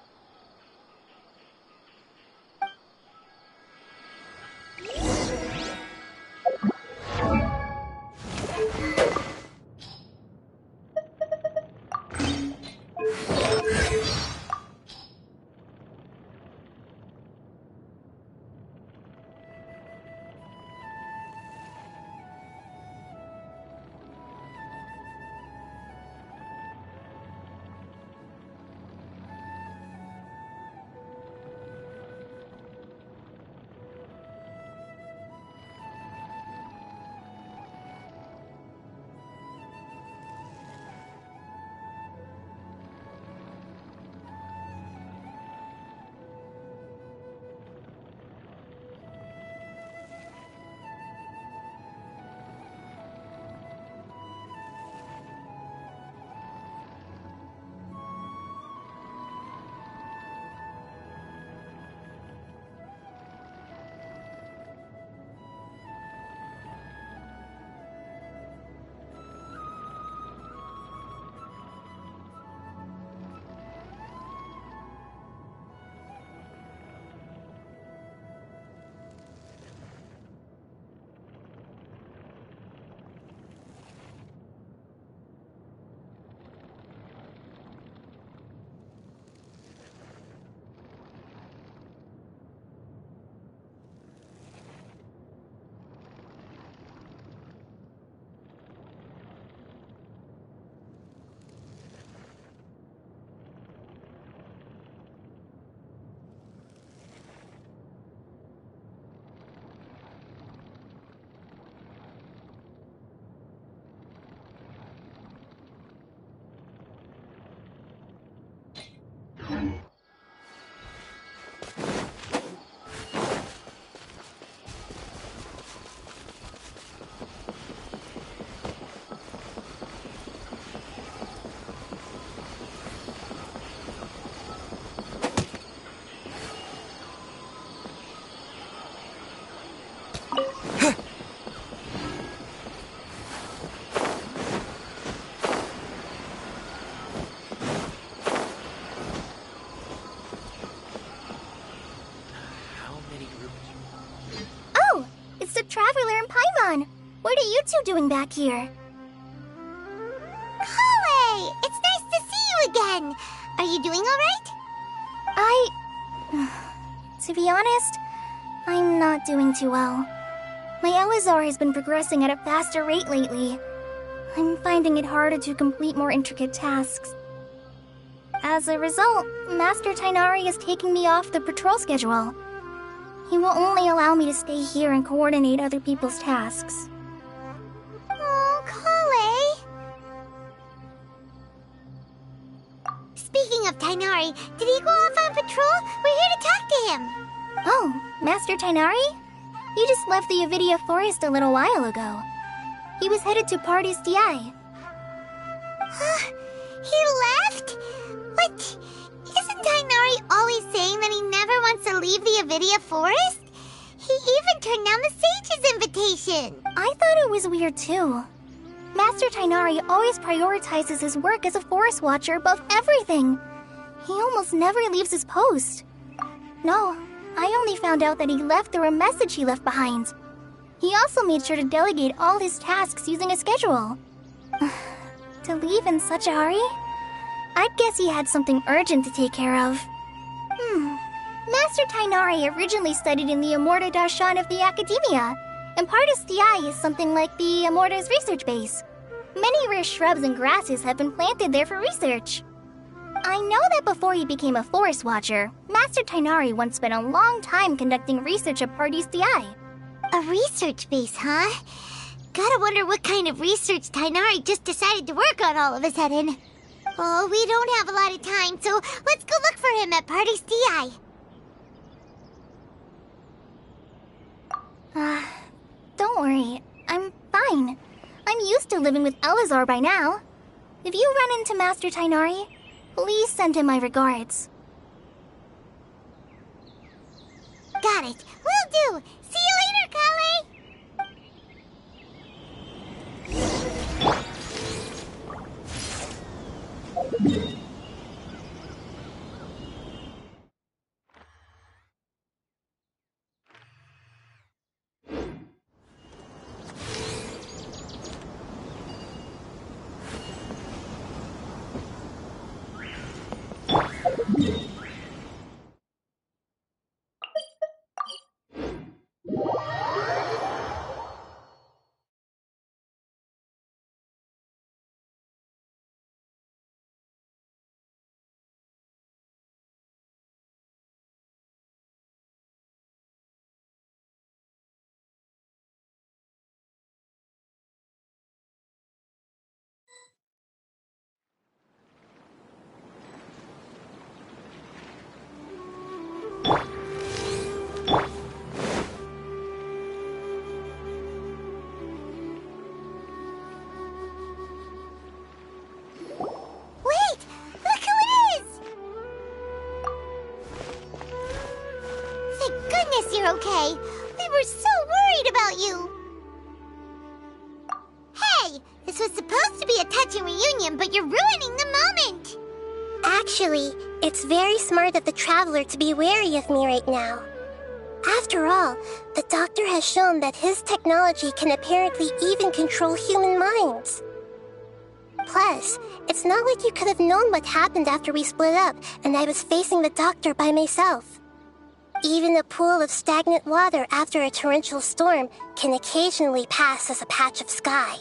you two doing back here? Kale! It's nice to see you again! Are you doing alright? To be honest, I'm not doing too well. My Elazar has been progressing at a faster rate lately. I'm finding it harder to complete more intricate tasks. As a result, Master Tainari is taking me off the patrol schedule. He will only allow me to stay here and coordinate other people's tasks. Oh, Kale! Speaking of Tainari, did he go off on patrol? We're here to talk to him! Oh, Master Tainari? He just left the Avidia Forest a little while ago. He was headed to Party's DI. He left? But isn't Tainari always saying that he never wants to leave the Avidia Forest? He even turned down the Sage's invitation. I thought it was weird too. Master Tainari always prioritizes his work as a forest watcher above everything. He almost never leaves his post. No, I only found out that he left through a message he left behind. He also made sure to delegate all his tasks using a schedule. To leave in such a hurry? I'd guess he had something urgent to take care of. Master Tainari originally studied in the Amorta Darshan of the Academia, and Partis DI is something like the Amorta's research base. Many rare shrubs and grasses have been planted there for research. I know that before he became a forest watcher, Master Tainari once spent a long time conducting research at Partis DI. A research base, huh? Gotta wonder what kind of research Tainari just decided to work on all of a sudden. Oh, we don't have a lot of time, so let's go look for him at Party's DI. Don't worry. I'm fine. I'm used to living with Elazar by now. If you run into Master Tainari, please send him my regards. Got it. Will do. See you later, Kale. You're okay. We were so worried about you. Hey, this was supposed to be a touching reunion, but you're ruining the moment. Actually, it's very smart of the Traveler to be wary of me right now. After all, the Doctor has shown that his technology can apparently even control human minds. Plus, it's not like you could have known what happened after we split up and I was facing the Doctor by myself. Even a pool of stagnant water after a torrential storm can occasionally pass as a patch of sky.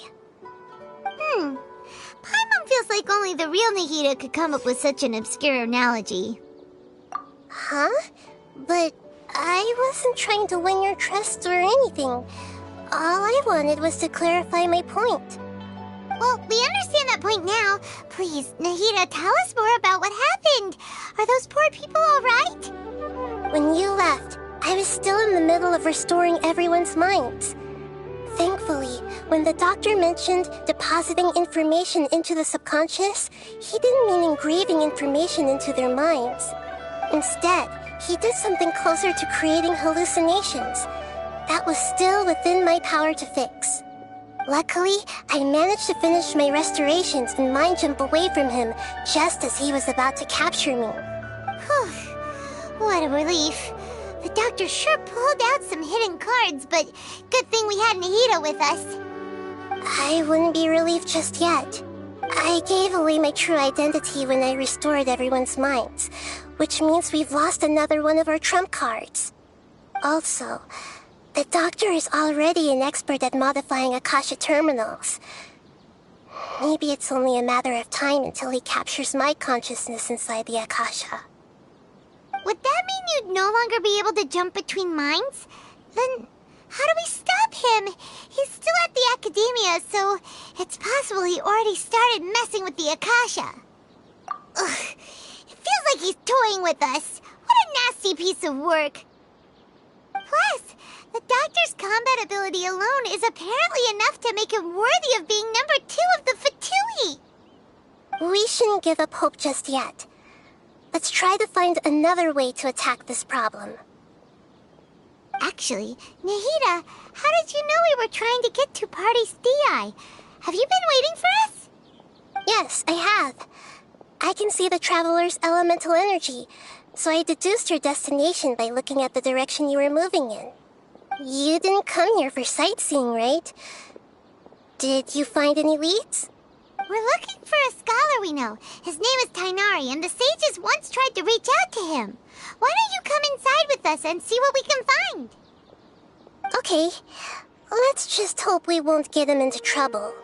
Paimon feels like only the real Nahida could come up with such an obscure analogy. Huh? But I wasn't trying to win your trust or anything. All I wanted was to clarify my point. Well, we understand that point now. Please, Nahida, tell us more about what happened. Are those poor people all right? When you left, I was still in the middle of restoring everyone's minds. Thankfully, when the Doctor mentioned depositing information into the subconscious, he didn't mean engraving information into their minds. Instead, he did something closer to creating hallucinations. That was still within my power to fix. Luckily, I managed to finish my restorations and mind jump away from him just as he was about to capture me. Whew. What a relief. The Doctor sure pulled out some hidden cards, but good thing we had Nahida with us. I wouldn't be relieved just yet. I gave away my true identity when I restored everyone's minds, which means we've lost another one of our trump cards. Also, the doctor is already an expert at modifying Akasha terminals. Maybe it's only a matter of time until he captures my consciousness inside the Akasha. Would that mean you'd no longer be able to jump between minds? Then how do we stop him? He's still at the Academia, so it's possible he already started messing with the Akasha. Ugh, it feels like he's toying with us. What a nasty piece of work. Plus, the doctor's combat ability alone is apparently enough to make him worthy of being number 2 of the Fatui. We shouldn't give up hope just yet. Let's try to find another way to attack this problem. Actually, Nahida, how did you know we were trying to get to Party's DI? Have you been waiting for us? Yes, I have. I can see the Traveler's elemental energy, so I deduced your destination by looking at the direction you were moving in. You didn't come here for sightseeing, right? Did you find any leads? We're looking for a scholar we know. His name is Tainari, and the sages once tried to reach out to him. Why don't you come inside with us and see what we can find? Okay, let's just hope we won't get him into trouble.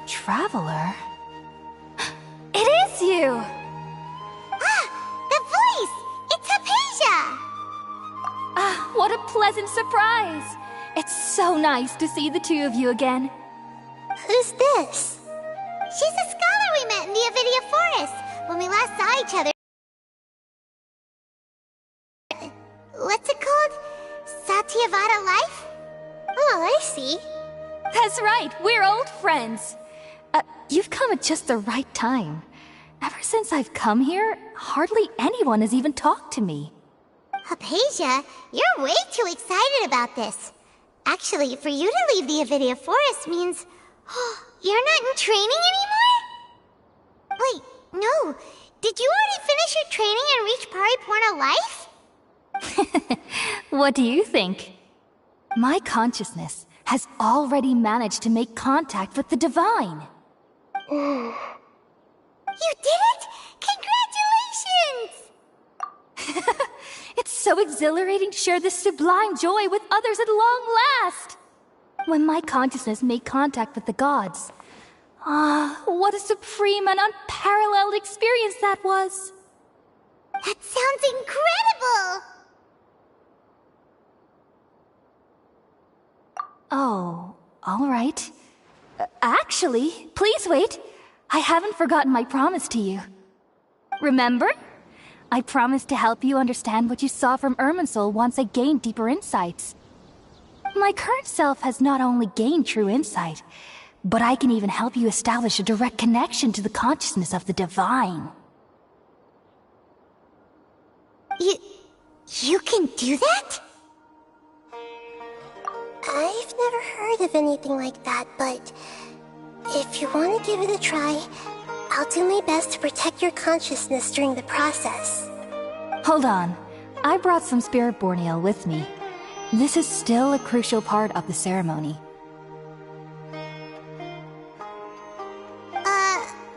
Traveler? It is you! Ah! The voice! It's Hypatia! Ah, what a pleasant surprise! It's so nice to see the two of you again. Who's this? She's a scholar we met in the Avidia Forest when we last saw each other. What's it called? Satyavada life? Oh, I see. That's right, we're old friends. You've come at just the right time. Ever since I've come here, hardly anyone has even talked to me. Hypatia, you're way too excited about this. Actually, for you to leave the Avidia Forest means... you're not in training anymore? Wait, no. Did you already finish your training and reach Paripurna life? What do you think? My consciousness has already managed to make contact with the divine. You did it! Congratulations! It's so exhilarating to share this sublime joy with others at long last! When my consciousness made contact with the gods. What a supreme and unparalleled experience that was! That sounds incredible! Oh, all right. Actually, please wait. I haven't forgotten my promise to you. Remember? I promised to help you understand what you saw from Irminsul once I gained deeper insights. My current self has not only gained true insight, but I can even help you establish a direct connection to the consciousness of the divine. You can do that? I've never heard of anything like that, but if you want to give it a try, I'll do my best to protect your consciousness during the process. Hold on. I brought some spirit borneal with me. This is still a crucial part of the ceremony.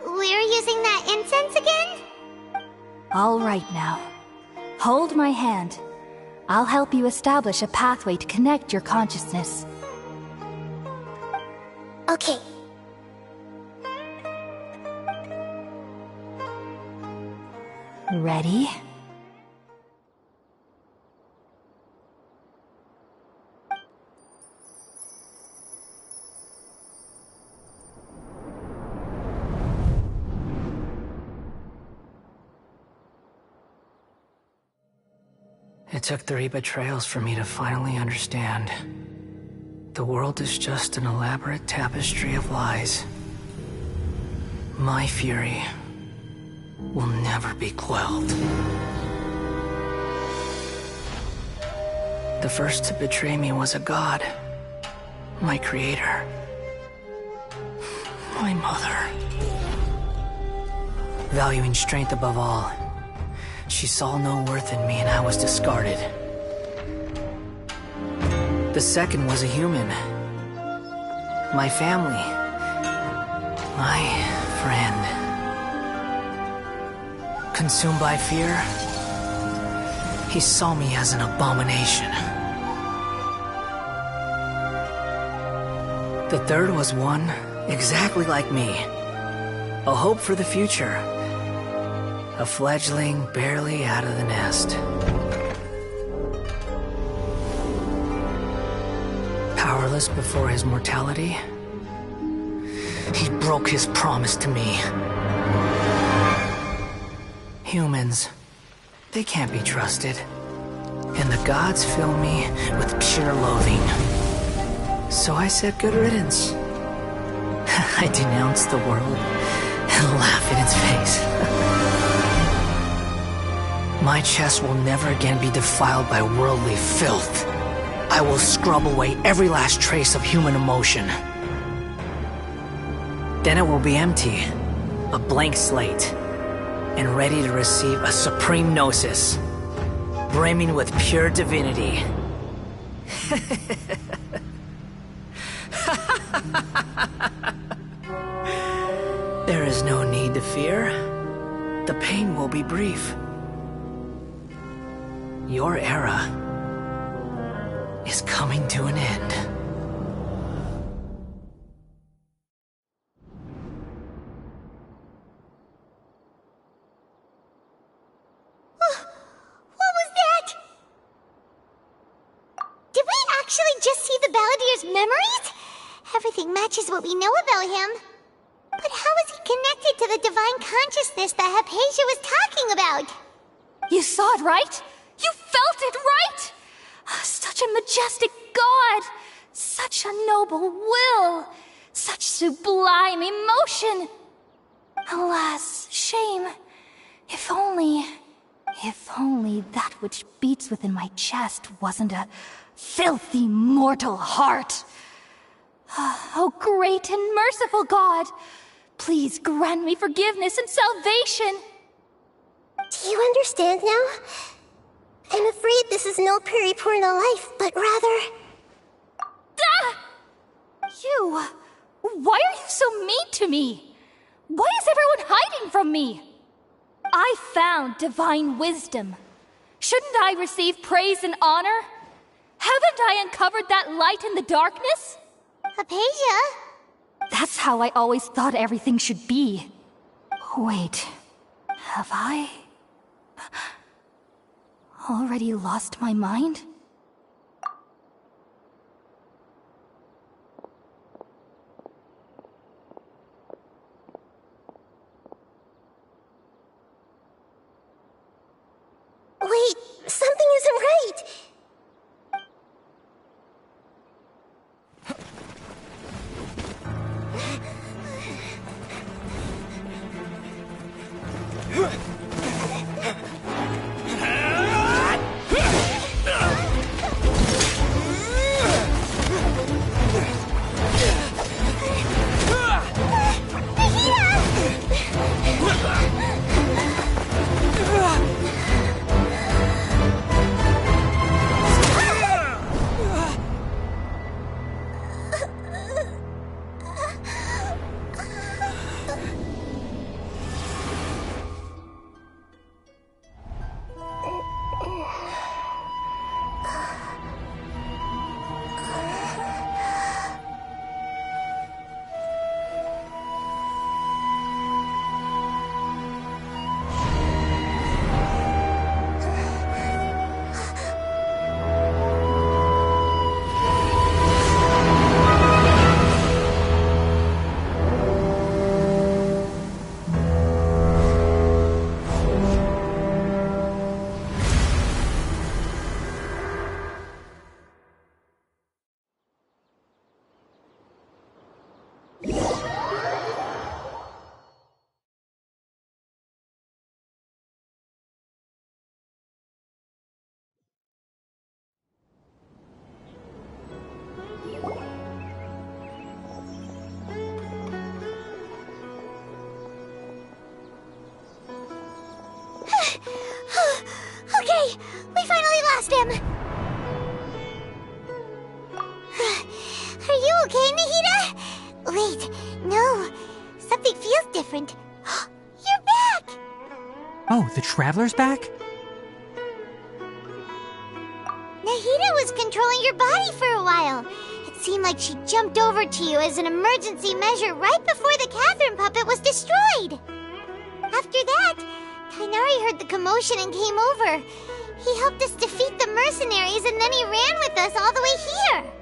We're using that incense again? All right now. Hold my hand. I'll help you establish a pathway to connect your consciousness. Okay. Ready? It took 3 betrayals for me to finally understand. The world is just an elaborate tapestry of lies. My fury will never be quelled. The first to betray me was a god. My creator. My mother. Valuing strength above all, she saw no worth in me and I was discarded. The second was a human. My family. My friend. Consumed by fear, he saw me as an abomination. The third was one exactly like me. A hope for the future. A fledgling barely out of the nest. Powerless before his mortality, he broke his promise to me. Humans, they can't be trusted. And the gods fill me with pure loathing. So I said good riddance. I denounced the world and laugh in its face. My chest will never again be defiled by worldly filth. I will scrub away every last trace of human emotion. Then it will be empty, a blank slate, and ready to receive a supreme gnosis, brimming with pure divinity. There is no need to fear. The pain will be brief. Your era is coming to an end. What was that? Did we actually just see the Baladier's memories? Everything matches what we know about him. But how is he connected to the divine consciousness that Hypatia was talking about? You saw it, right? You felt it, right? Such a majestic god! Such a noble will! Such sublime emotion! Alas, shame. If only that which beats within my chest wasn't a filthy mortal heart. Oh, great and merciful God! Please grant me forgiveness and salvation! Do you understand now? I'm afraid this is no Puripurna life, but rather... Ah! You! Why are you so mean to me? Why is everyone hiding from me? I found divine wisdom. Shouldn't I receive praise and honor? Haven't I uncovered that light in the darkness? Hypatia? That's how I always thought everything should be. Wait, have I already lost my mind? Wait, something isn't right. different. You're back! Oh, the Traveler's back? Nahida was controlling your body for a while. It seemed like she jumped over to you as an emergency measure right before the Catherine puppet was destroyed. After that, Kainari heard the commotion and came over. He helped us defeat the mercenaries and then he ran with us all the way here.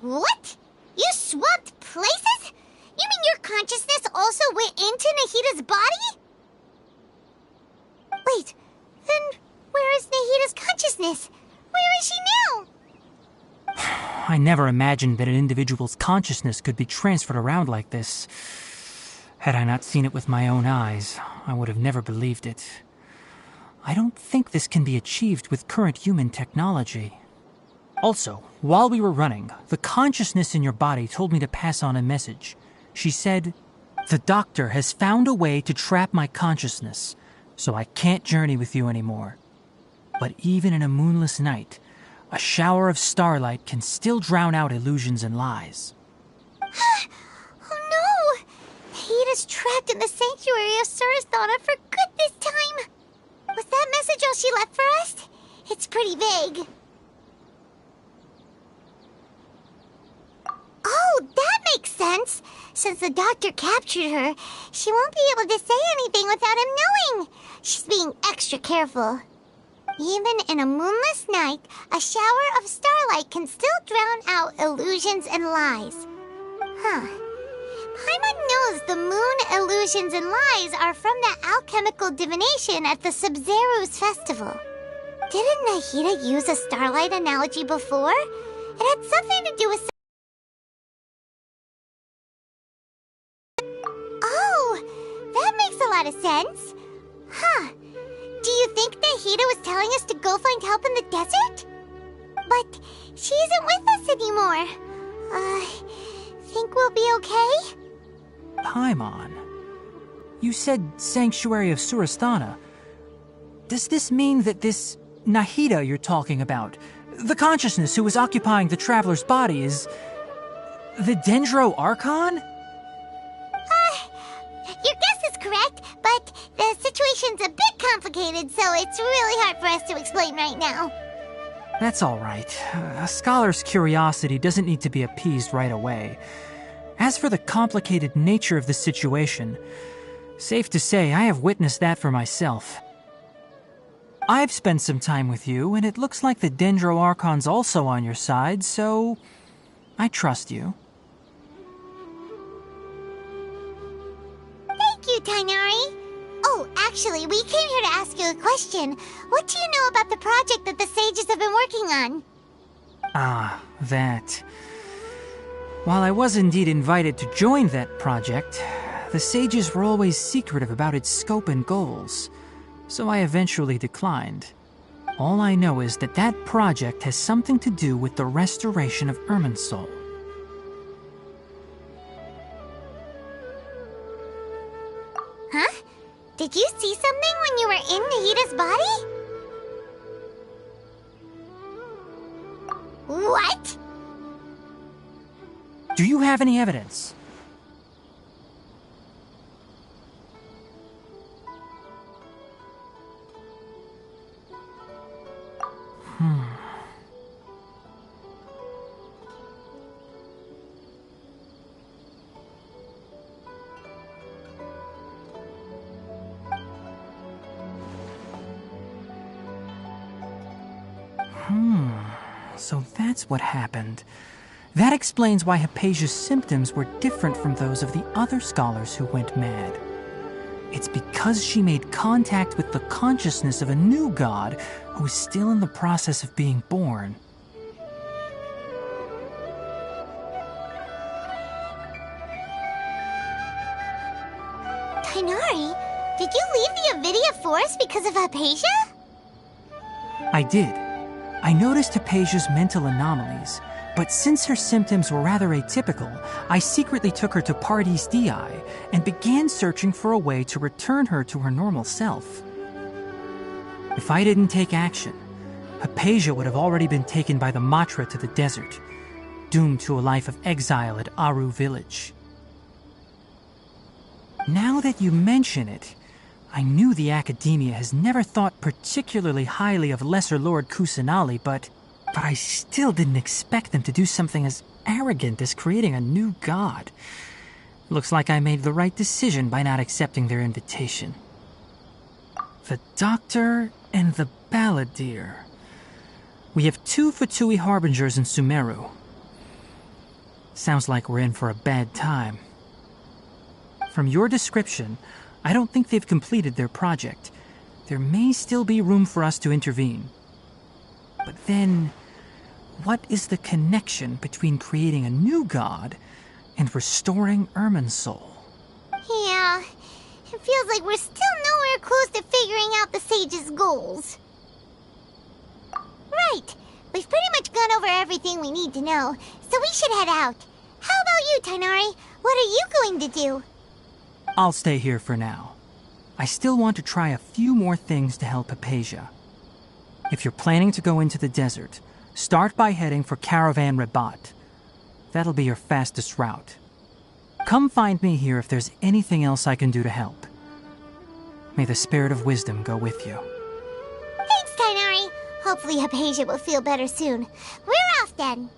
What? You swapped places? You mean your consciousness also went into Nahida's body? Wait, then where is Nahida's consciousness? Where is she now? I never imagined that an individual's consciousness could be transferred around like this. Had I not seen it with my own eyes, I would have never believed it. I don't think this can be achieved with current human technology. Also, while we were running, the consciousness in your body told me to pass on a message. She said, "The doctor has found a way to trap my consciousness, so I can't journey with you anymore. But even in a moonless night, a shower of starlight can still drown out illusions and lies." Oh no! Nahida's trapped in the sanctuary of Surasthana for good this time. Was that message all she left for us? It's pretty vague. Oh, that makes sense. Since the doctor captured her, she won't be able to say anything without him knowing. She's being extra careful. Even in a moonless night, a shower of starlight can still drown out illusions and lies. Huh. Paimon knows the moon illusions and lies are from the alchemical divination at the Sub-Zero's festival. Didn't Nahida use a starlight analogy before? It had something to do with... Oh, that makes a lot of sense. Huh. Do you think Nahida was telling us to go find help in the desert? But she isn't with us anymore. Think we'll be okay? Paimon, you said Sanctuary of Surasthana. Does this mean that this Nahida you're talking about, the consciousness who was occupying the Traveler's body, is the Dendro Archon? Your guess is correct, but the situation's a bit complicated, so it's really hard for us to explain right now. That's all right. A scholar's curiosity doesn't need to be appeased right away. As for the complicated nature of the situation, safe to say I have witnessed that for myself. I've spent some time with you, and it looks like the Dendro Archon's also on your side, so I trust you. Thank you, Tainari. Oh, actually, we came here to ask you a question. What do you know about the project that the sages have been working on? Ah, that. While I was indeed invited to join that project, the sages were always secretive about its scope and goals, so I eventually declined. All I know is that that project has something to do with the restoration of Irminsul. Huh? Did you see something when you were in Nahida's body? What? Do you have any evidence? So that's what happened. That explains why Hypatia's symptoms were different from those of the other scholars who went mad. It's because she made contact with the consciousness of a new god who is still in the process of being born. Tainari, did you leave the Avidia Forest because of Hypatia? I did. I noticed Hypatia's mental anomalies, but since her symptoms were rather atypical, I secretly took her to Pardis Dii and began searching for a way to return her to her normal self. If I didn't take action, Hypatia would have already been taken by the Matra to the desert, doomed to a life of exile at Aru village. Now that you mention it, I knew the Academia has never thought particularly highly of Lesser Lord Kusanali, but I still didn't expect them to do something as arrogant as creating a new god. Looks like I made the right decision by not accepting their invitation. The Doctor and the Balladeer. We have 2 Fatui Harbingers in Sumeru. Sounds like we're in for a bad time. From your description, I don't think they've completed their project. There may still be room for us to intervene. But then, what is the connection between creating a new god and restoring Irminsul? Yeah, it feels like we're still nowhere close to figuring out the Sage's goals. Right, we've pretty much gone over everything we need to know, so we should head out. How about you, Tighnari? What are you going to do? I'll stay here for now. I still want to try a few more things to help Hypatia. If you're planning to go into the desert, start by heading for Caravan Rabat. That'll be your fastest route. Come find me here if there's anything else I can do to help. May the spirit of wisdom go with you. Thanks, Tighnari. Hopefully Hypatia will feel better soon. We're off then.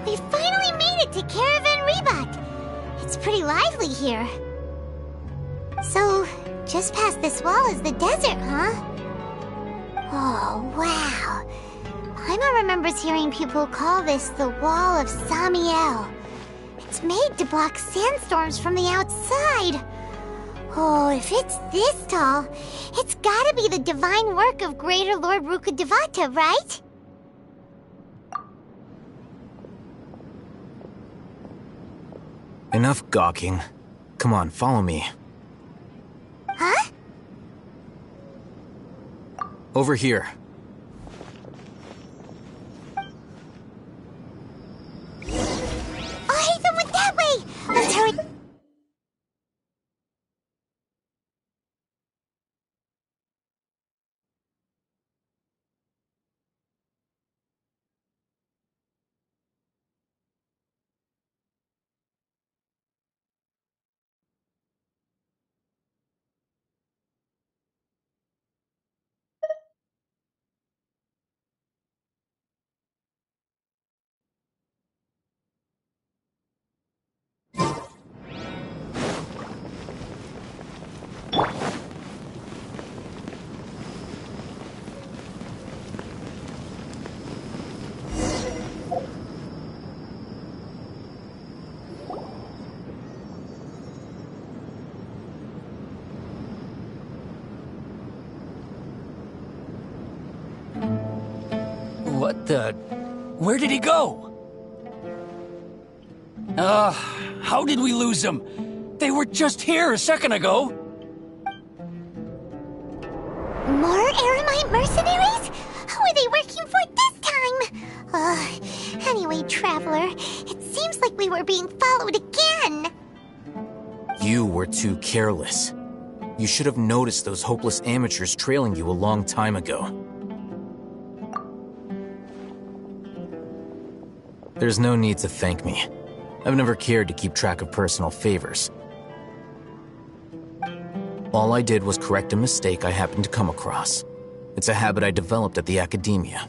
We finally made it to Caravan Rabat. It's pretty lively here. So, just past this wall is the desert, huh? Oh, wow. Paimon remembers hearing people call this the Wall of Samiel. It's made to block sandstorms from the outside. Oh, if it's this tall, it's gotta be the divine work of Greater Lord Rukkhadevata, right? Enough gawking. Come on, follow me. Huh? Over here. Oh, hey, someone that way! Let's hurry. What the... Where did he go? How did we lose them? They were just here a second ago. More Eremite mercenaries? Who are they working for this time? Anyway, Traveler, it seems like we were being followed again. You were too careless. You should have noticed those hopeless amateurs trailing you a long time ago. There's no need to thank me. I've never cared to keep track of personal favors. All I did was correct a mistake I happened to come across. It's a habit I developed at the Academia.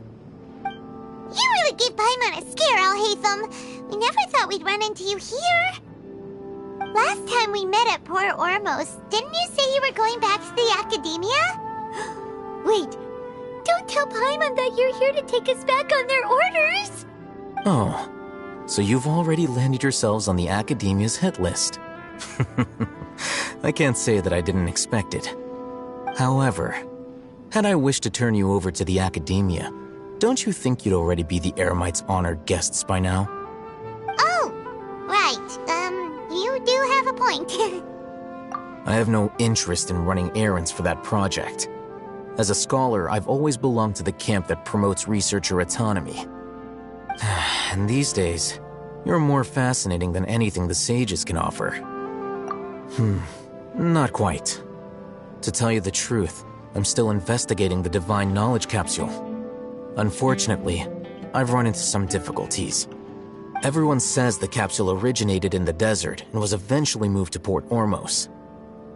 You really gave Paimon a scare, Alhaitham. We never thought we'd run into you here. Last time we met at Port Ormos, didn't you say you were going back to the Academia? Wait, don't tell Paimon that you're here to take us back on their orders. Oh, so you've already landed yourselves on the Academia's hit list. I can't say that I didn't expect it. However, had I wished to turn you over to the Academia, don't you think you'd already be the Eremites' honored guests by now? Oh, right. You do have a point. I have no interest in running errands for that project. As a scholar, I've always belonged to the camp that promotes researcher autonomy. And these days, you're more fascinating than anything the sages can offer. Not quite. To tell you the truth, I'm still investigating the Divine Knowledge Capsule. Unfortunately, I've run into some difficulties. Everyone says the capsule originated in the desert and was eventually moved to Port Ormos.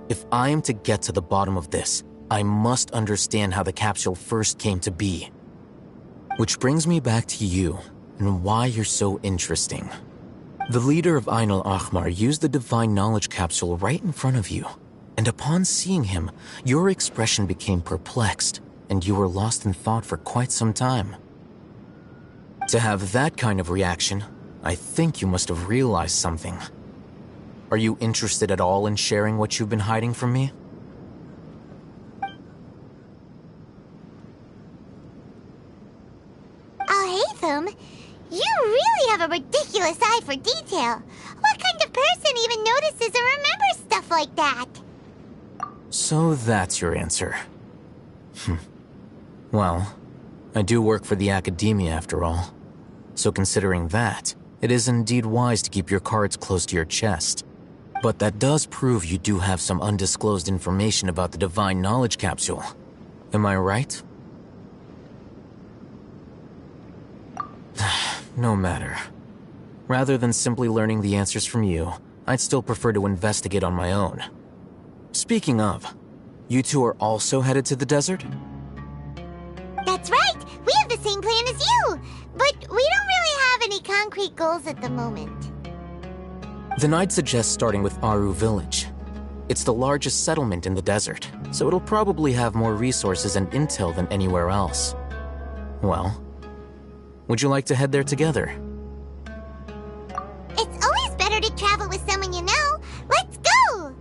If I am to get to the bottom of this, I must understand how the capsule first came to be. Which brings me back to you and why you're so interesting. The leader of Ain al-Ahmar used the Divine Knowledge Capsule right in front of you, and upon seeing him, your expression became perplexed, and you were lost in thought for quite some time. To have that kind of reaction, I think you must have realized something. Are you interested at all in sharing what you've been hiding from me? Alhaitham, you really have a ridiculous eye for detail. What kind of person even notices or remembers stuff like that? So that's your answer. Well, I do work for the Academia after all. So considering that, it is indeed wise to keep your cards close to your chest. But that does prove you do have some undisclosed information about the Divine Knowledge Capsule. Am I right? No matter. Rather than simply learning the answers from you, I'd still prefer to investigate on my own. Speaking of, you two are also headed to the desert? That's right! We have the same plan as you! But we don't really have any concrete goals at the moment. Then I'd suggest starting with Aru Village. It's the largest settlement in the desert, so it'll probably have more resources and intel than anywhere else. Well, would you like to head there together? It's always better to travel with someone you know. Let's go!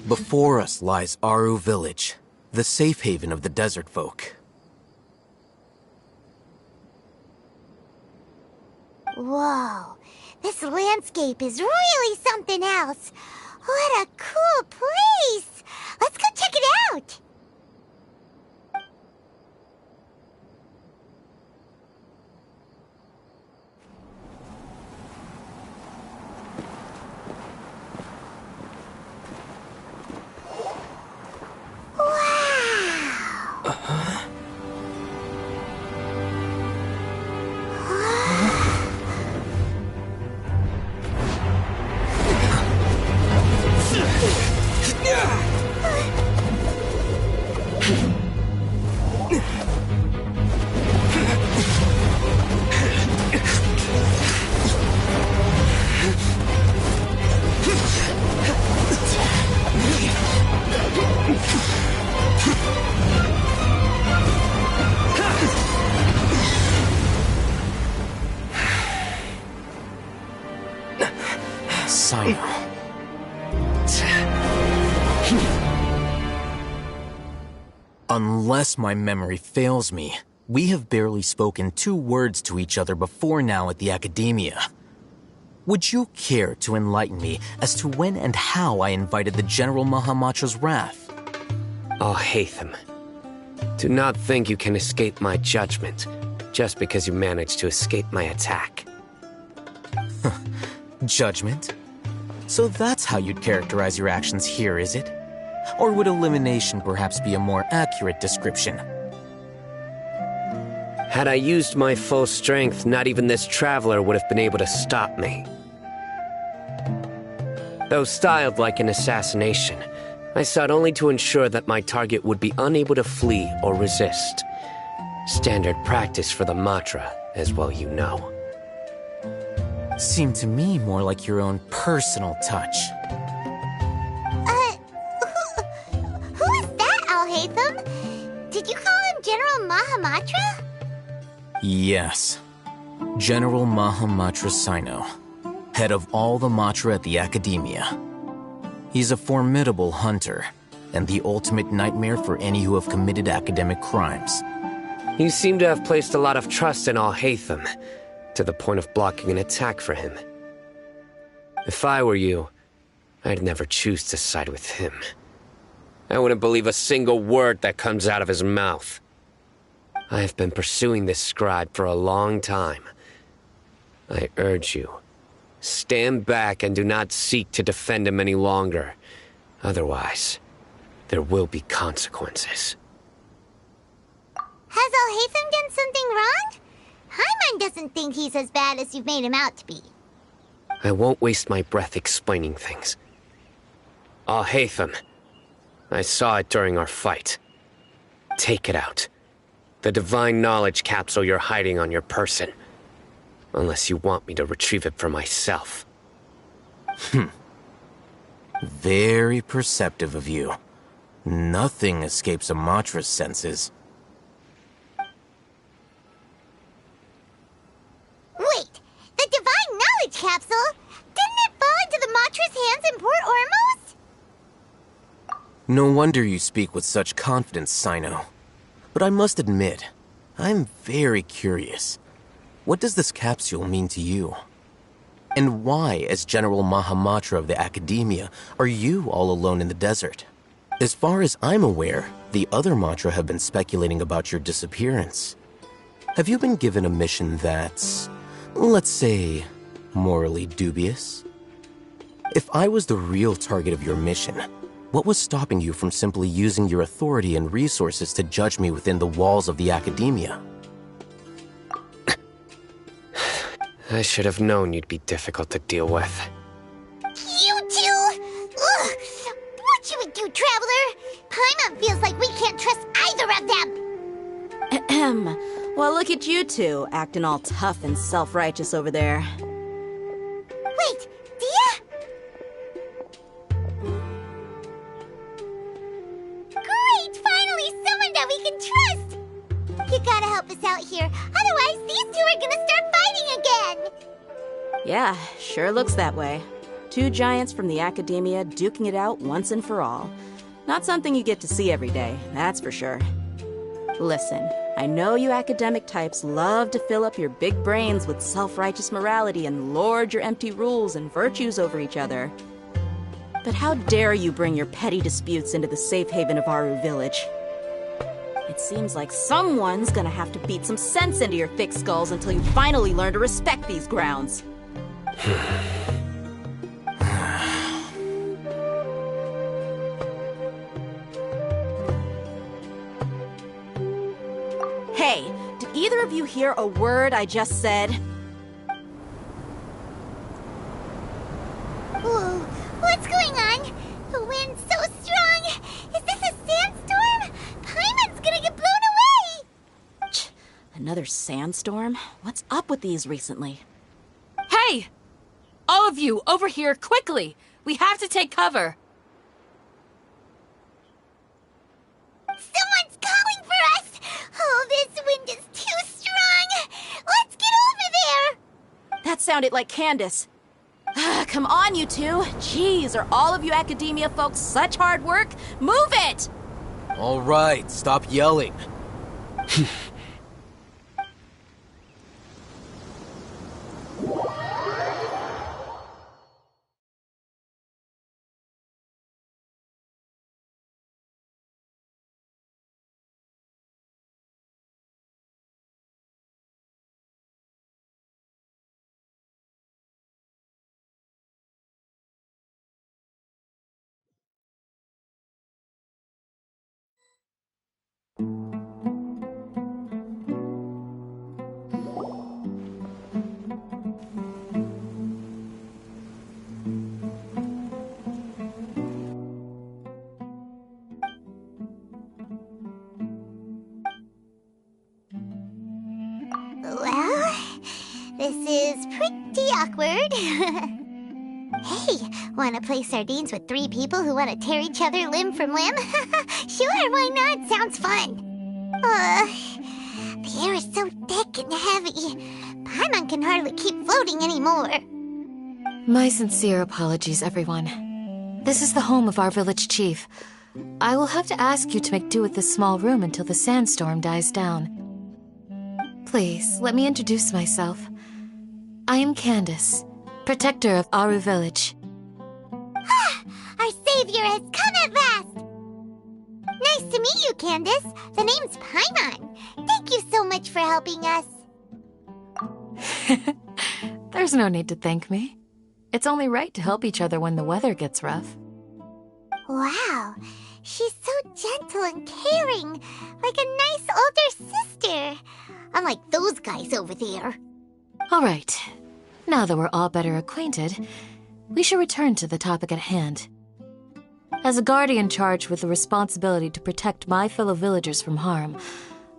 Before us lies Aru Village, the safe haven of the desert folk. Whoa, this landscape is really something else. What a cool place! Let's go check it out! Unless my memory fails me, we have barely spoken 2 words to each other before now at the Academia. Would you care to enlighten me as to when and how I invited the General Mahamatra's wrath? Oh, Hatham. Do not think you can escape my judgment, just because you managed to escape my attack. Judgment? So that's how you'd characterize your actions here, is it? Or would elimination perhaps be a more accurate description? Had I used my full strength, not even this traveler would have been able to stop me. Though styled like an assassination, I sought only to ensure that my target would be unable to flee or resist. Standard practice for the Matra, as well you know. Seemed to me more like your own personal touch. Who is that, Al-Haytham? Did you call him General Mahamatra? Yes. General Mahamatra Sino, head of all the Matra at the Academia. He's a formidable hunter, and the ultimate nightmare for any who have committed academic crimes. You seem to have placed a lot of trust in Al-Haytham, to the point of blocking an attack for him. If I were you, I'd never choose to side with him. I wouldn't believe a single word that comes out of his mouth. I have been pursuing this scribe for a long time. I urge you, stand back and do not seek to defend him any longer. Otherwise, there will be consequences. Has Al-Haytham done something wrong? Hyman doesn't think he's as bad as you've made him out to be. I won't waste my breath explaining things. Al-Haytham, I saw it during our fight. Take it out. The divine knowledge capsule you're hiding on your person. Unless you want me to retrieve it for myself. Very perceptive of you. Nothing escapes a Matra's senses. Wait, the divine knowledge capsule? Didn't it fall into the Matra's hands in Port Ormos? No wonder you speak with such confidence, Sino. But I must admit, I'm very curious. What does this capsule mean to you? And why, as General Mahamatra of the Academia, are you all alone in the desert? As far as I'm aware, the other Matra have been speculating about your disappearance. Have you been given a mission that's, let's say, morally dubious? If I was the real target of your mission, what was stopping you from simply using your authority and resources to judge me within the walls of the Academia? I should have known you'd be difficult to deal with. You two! Ugh! What you would do, Traveler? Paimon feels like we can't trust either of them! Ahem. Well, look at you two, acting all tough and self-righteous over there. Wait, Dia? Great! Finally someone that we can trust! You gotta help us out here, otherwise these two are gonna start fighting again! Yeah, sure looks that way. Two giants from the academia duking it out once and for all. Not something you get to see every day, that's for sure. Listen, I know you academic types love to fill up your big brains with self-righteous morality and lord your empty rules and virtues over each other. But how dare you bring your petty disputes into the safe haven of Aru Village? It seems like someone's gonna have to beat some sense into your thick skulls until you finally learn to respect these grounds. Hey, did either of you hear a word I just said? Whoa, what's going on? The wind's so strong! Is this a sandstorm? Paimon's gonna get blown away! Another sandstorm? What's up with these recently? Hey! All of you, over here, quickly! We have to take cover! Someone's calling for us! Oh, this wind is too strong! Let's get over there! That sounded like Candace. Come on, you two! Jeez, are all of you academia folks such hard work? Move it! All right, stop yelling. Well, this is pretty awkward. Hey, wanna play sardines with three people who want to tear each other limb from limb? Sure, why not? Sounds fun. The air is so thick and heavy. Paimon can hardly keep floating anymore. My sincere apologies, everyone. This is the home of our village chief. I will have to ask you to make do with this small room until the sandstorm dies down. Please, let me introduce myself. I am Candace, protector of Aru Village. Our savior has come at last! Nice to meet you, Candace. The name's Paimon. Thank you so much for helping us. There's no need to thank me. It's only right to help each other when the weather gets rough. Wow, she's so gentle and caring, like a nice older sister. Unlike those guys over there. All right. Now that we're all better acquainted, we should return to the topic at hand. As a guardian charged with the responsibility to protect my fellow villagers from harm,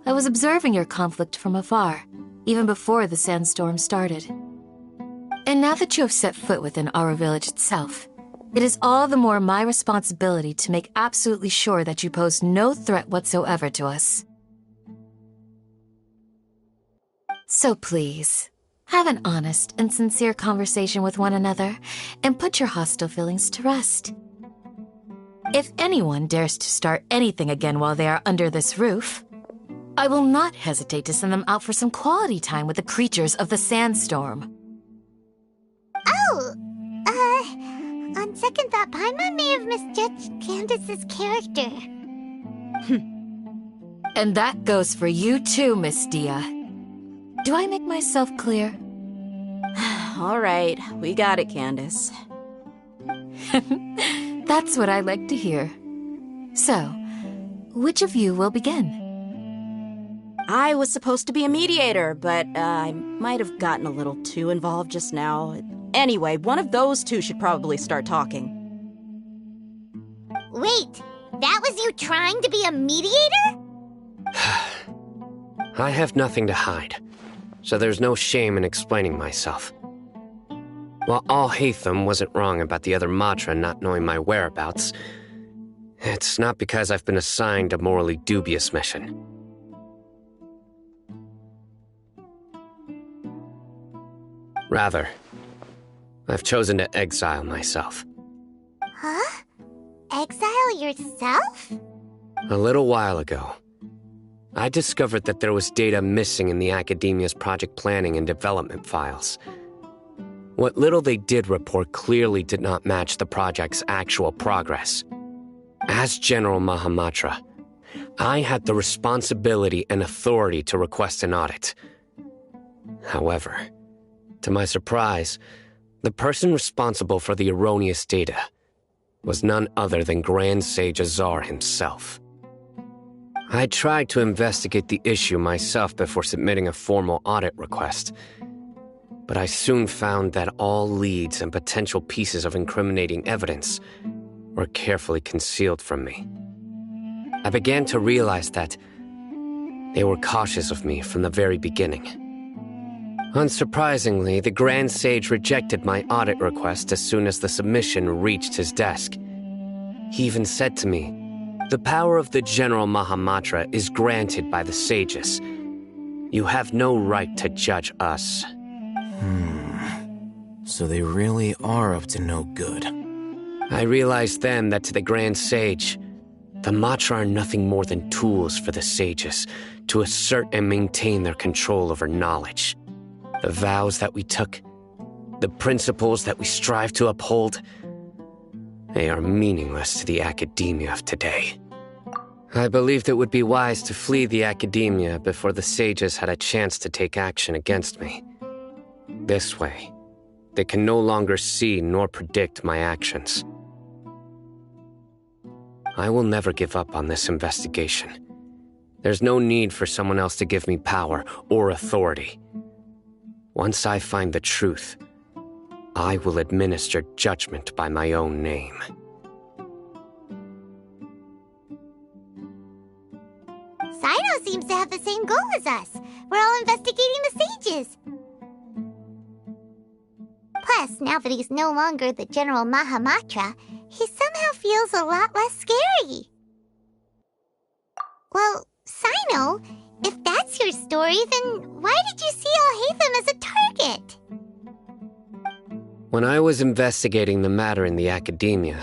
I was observing your conflict from afar, even before the sandstorm started. And now that you have set foot within our village itself, it is all the more my responsibility to make absolutely sure that you pose no threat whatsoever to us. So please, have an honest and sincere conversation with one another and put your hostile feelings to rest. If anyone dares to start anything again while they are under this roof, I will not hesitate to send them out for some quality time with the creatures of the sandstorm. Oh, on second thought, Paimon may have misjudged Candace's character. And that goes for you too, Miss Dia. Do I make myself clear? All right, we got it, Candace. That's what I like to hear. So, which of you will begin? I was supposed to be a mediator, but I might have gotten a little too involved just now. Anyway, one of those two should probably start talking. Wait, that was you trying to be a mediator? I have nothing to hide, so there's no shame in explaining myself. While Alhaitham wasn't wrong about the other Matra not knowing my whereabouts, it's not because I've been assigned a morally dubious mission. Rather, I've chosen to exile myself. Huh? Exile yourself? A little while ago, I discovered that there was data missing in the Academia's project planning and development files. What little they did report clearly did not match the project's actual progress. As General Mahamatra, I had the responsibility and authority to request an audit. However, to my surprise, the person responsible for the erroneous data was none other than Grand Sage Azar himself. I tried to investigate the issue myself before submitting a formal audit request, but I soon found that all leads and potential pieces of incriminating evidence were carefully concealed from me. I began to realize that they were cautious of me from the very beginning. Unsurprisingly, the Grand Sage rejected my audit request as soon as the submission reached his desk. He even said to me, "The power of the General Mahamatra is granted by the sages. You have no right to judge us." So they really are up to no good. I realized then that to the Grand Sage, the Matra are nothing more than tools for the sages to assert and maintain their control over knowledge. The vows that we took, the principles that we strive to uphold, they are meaningless to the academia of today. I believed it would be wise to flee the academia before the sages had a chance to take action against me. This way, they can no longer see nor predict my actions. I will never give up on this investigation. There's no need for someone else to give me power or authority. Once I find the truth, I will administer judgment by my own name. Sino seems to have the same goal as us. We're all investigating the sages. Plus, now that he's no longer the General Mahamatra, he somehow feels a lot less scary. Well, Sino, if that's your story, then why did you see Alhaitham as a target? When I was investigating the matter in the academia,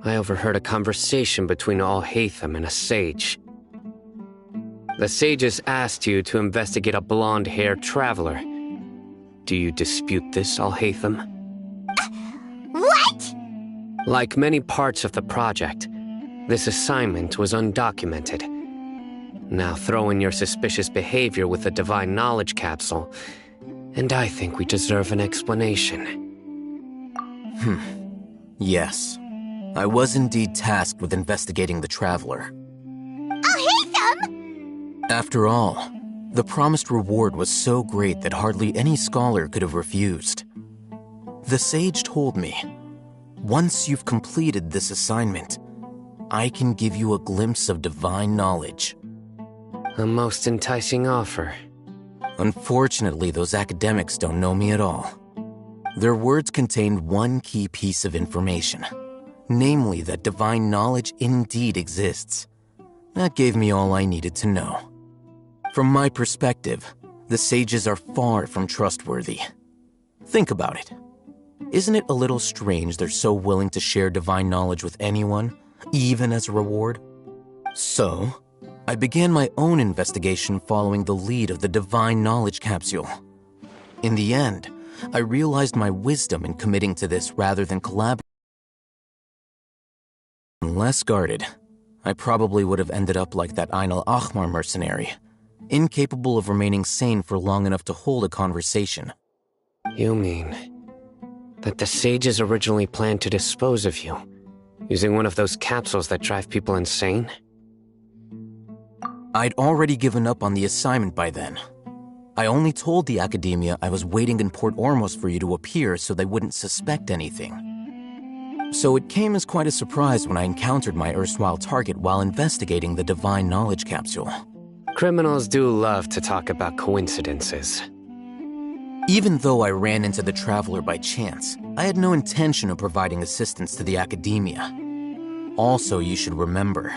I overheard a conversation between Alhaitham and a sage. The sages asked you to investigate a blonde-haired traveler. Do you dispute this, Alhaitham? What? Like many parts of the project, this assignment was undocumented. Now throw in your suspicious behavior with the Divine Knowledge Capsule, and I think we deserve an explanation. Yes. I was indeed tasked with investigating the Traveler. Alhaitham! After all, the promised reward was so great that hardly any scholar could have refused. The sage told me, once you've completed this assignment, I can give you a glimpse of divine knowledge. A most enticing offer. Unfortunately, those academics don't know me at all. Their words contained one key piece of information, namely that divine knowledge indeed exists. That gave me all I needed to know. From my perspective, the sages are far from trustworthy. Think about it. Isn't it a little strange they're so willing to share divine knowledge with anyone, even as a reward? So, I began my own investigation following the lead of the Divine Knowledge Capsule. In the end, I realized my wisdom in committing to this rather than collaborating. Less guarded, I probably would have ended up like that Ain al-Ahmar mercenary, incapable of remaining sane for long enough to hold a conversation. You mean that the sages originally planned to dispose of you, using one of those capsules that drive people insane? I'd already given up on the assignment by then. I only told the Academia I was waiting in Port Ormos for you to appear so they wouldn't suspect anything. So it came as quite a surprise when I encountered my erstwhile target while investigating the Divine Knowledge Capsule. Criminals do love to talk about coincidences. Even though I ran into the Traveler by chance, I had no intention of providing assistance to the Academia. Also, you should remember,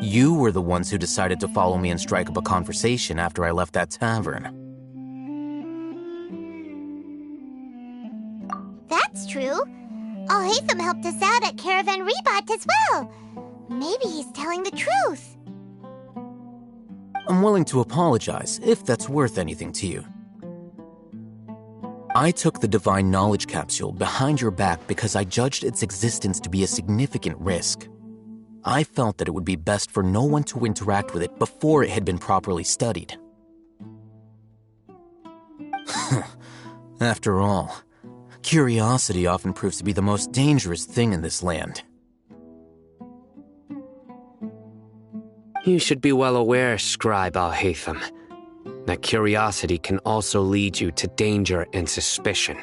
you were the ones who decided to follow me and strike up a conversation after I left that tavern. That's true. Alhaitham helped us out at Caravan Rebat as well. Maybe he's telling the truth. I'm willing to apologize if that's worth anything to you. I took the Divine Knowledge Capsule behind your back because I judged its existence to be a significant risk. I felt that it would be best for no one to interact with it before it had been properly studied. After all, curiosity often proves to be the most dangerous thing in this land. You should be well aware, Scribe Alhaitham, that curiosity can also lead you to danger and suspicion.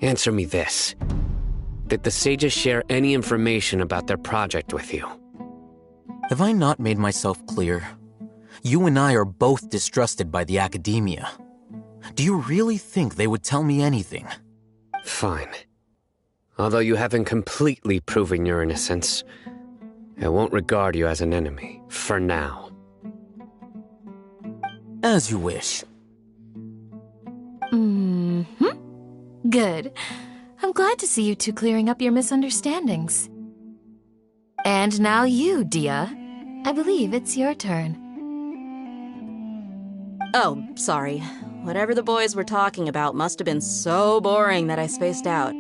Answer me this. Did the sages share any information about their project with you? Have I not made myself clear? You and I are both distrusted by the Academia. Do you really think they would tell me anything? Fine. Although you haven't completely proven your innocence, I won't regard you as an enemy, for now. As you wish. Good. I'm glad to see you two clearing up your misunderstandings. And now you, Dia. I believe it's your turn. Oh, sorry. Whatever the boys were talking about must have been so boring that I spaced out.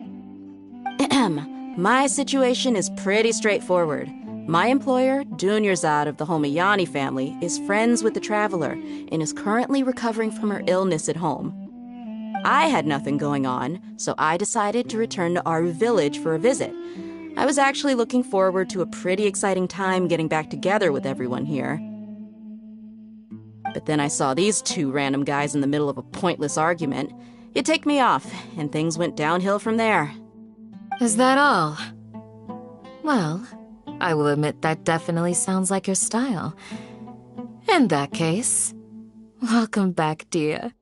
My situation is pretty straightforward. My employer, Dunyarzad of the Homayani family, is friends with the Traveler and is currently recovering from her illness at home. I had nothing going on, so I decided to return to our village for a visit. I was actually looking forward to a pretty exciting time getting back together with everyone here. But then I saw these two random guys in the middle of a pointless argument. It ticked me off, and things went downhill from there. Is that all? Well, I will admit that definitely sounds like your style. In that case, welcome back, Dia.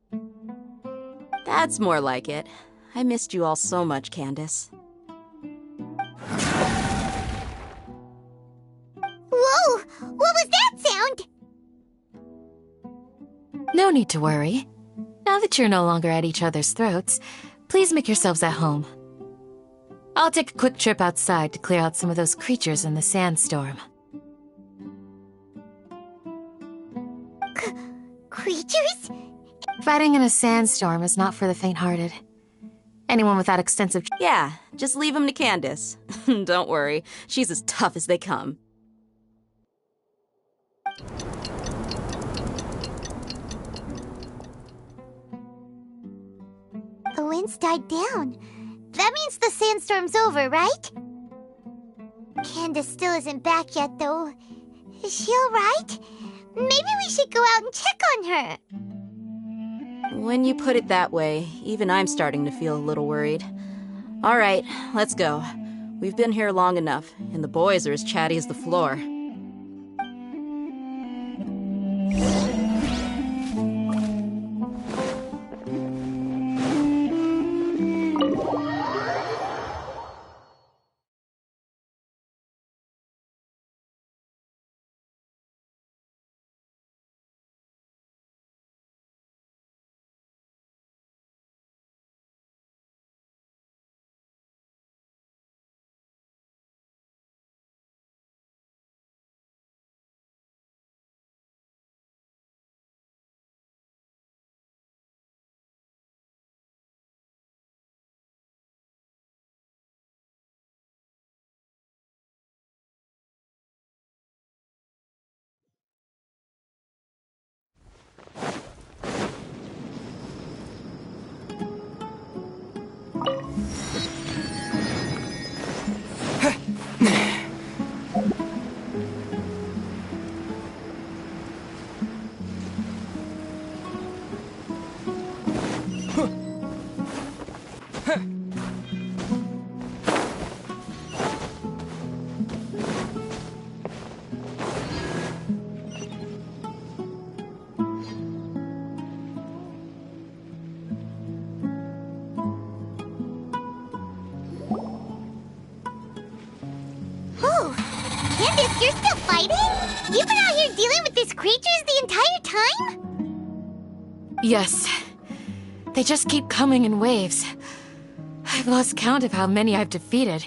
That's more like it. I missed you all so much, Candace. Whoa! What was that sound? No need to worry. Now that you're no longer at each other's throats, please make yourselves at home. I'll take a quick trip outside to clear out some of those creatures in the sandstorm. Creatures? Fighting in a sandstorm is not for the faint-hearted. Anyone without extensive... Yeah, just leave them to Candace. Don't worry, she's as tough as they come. The wind's died down. That means the sandstorm's over, right? Candace still isn't back yet, though. Is she alright? Maybe we should go out and check on her. When you put it that way, even I'm starting to feel a little worried. All right, let's go. We've been here long enough, and the boys are as chatty as the floor. Oh, Candace, you're still fighting? You've been out here dealing with these creatures the entire time? Yes. They just keep coming in waves. I've lost count of how many I've defeated.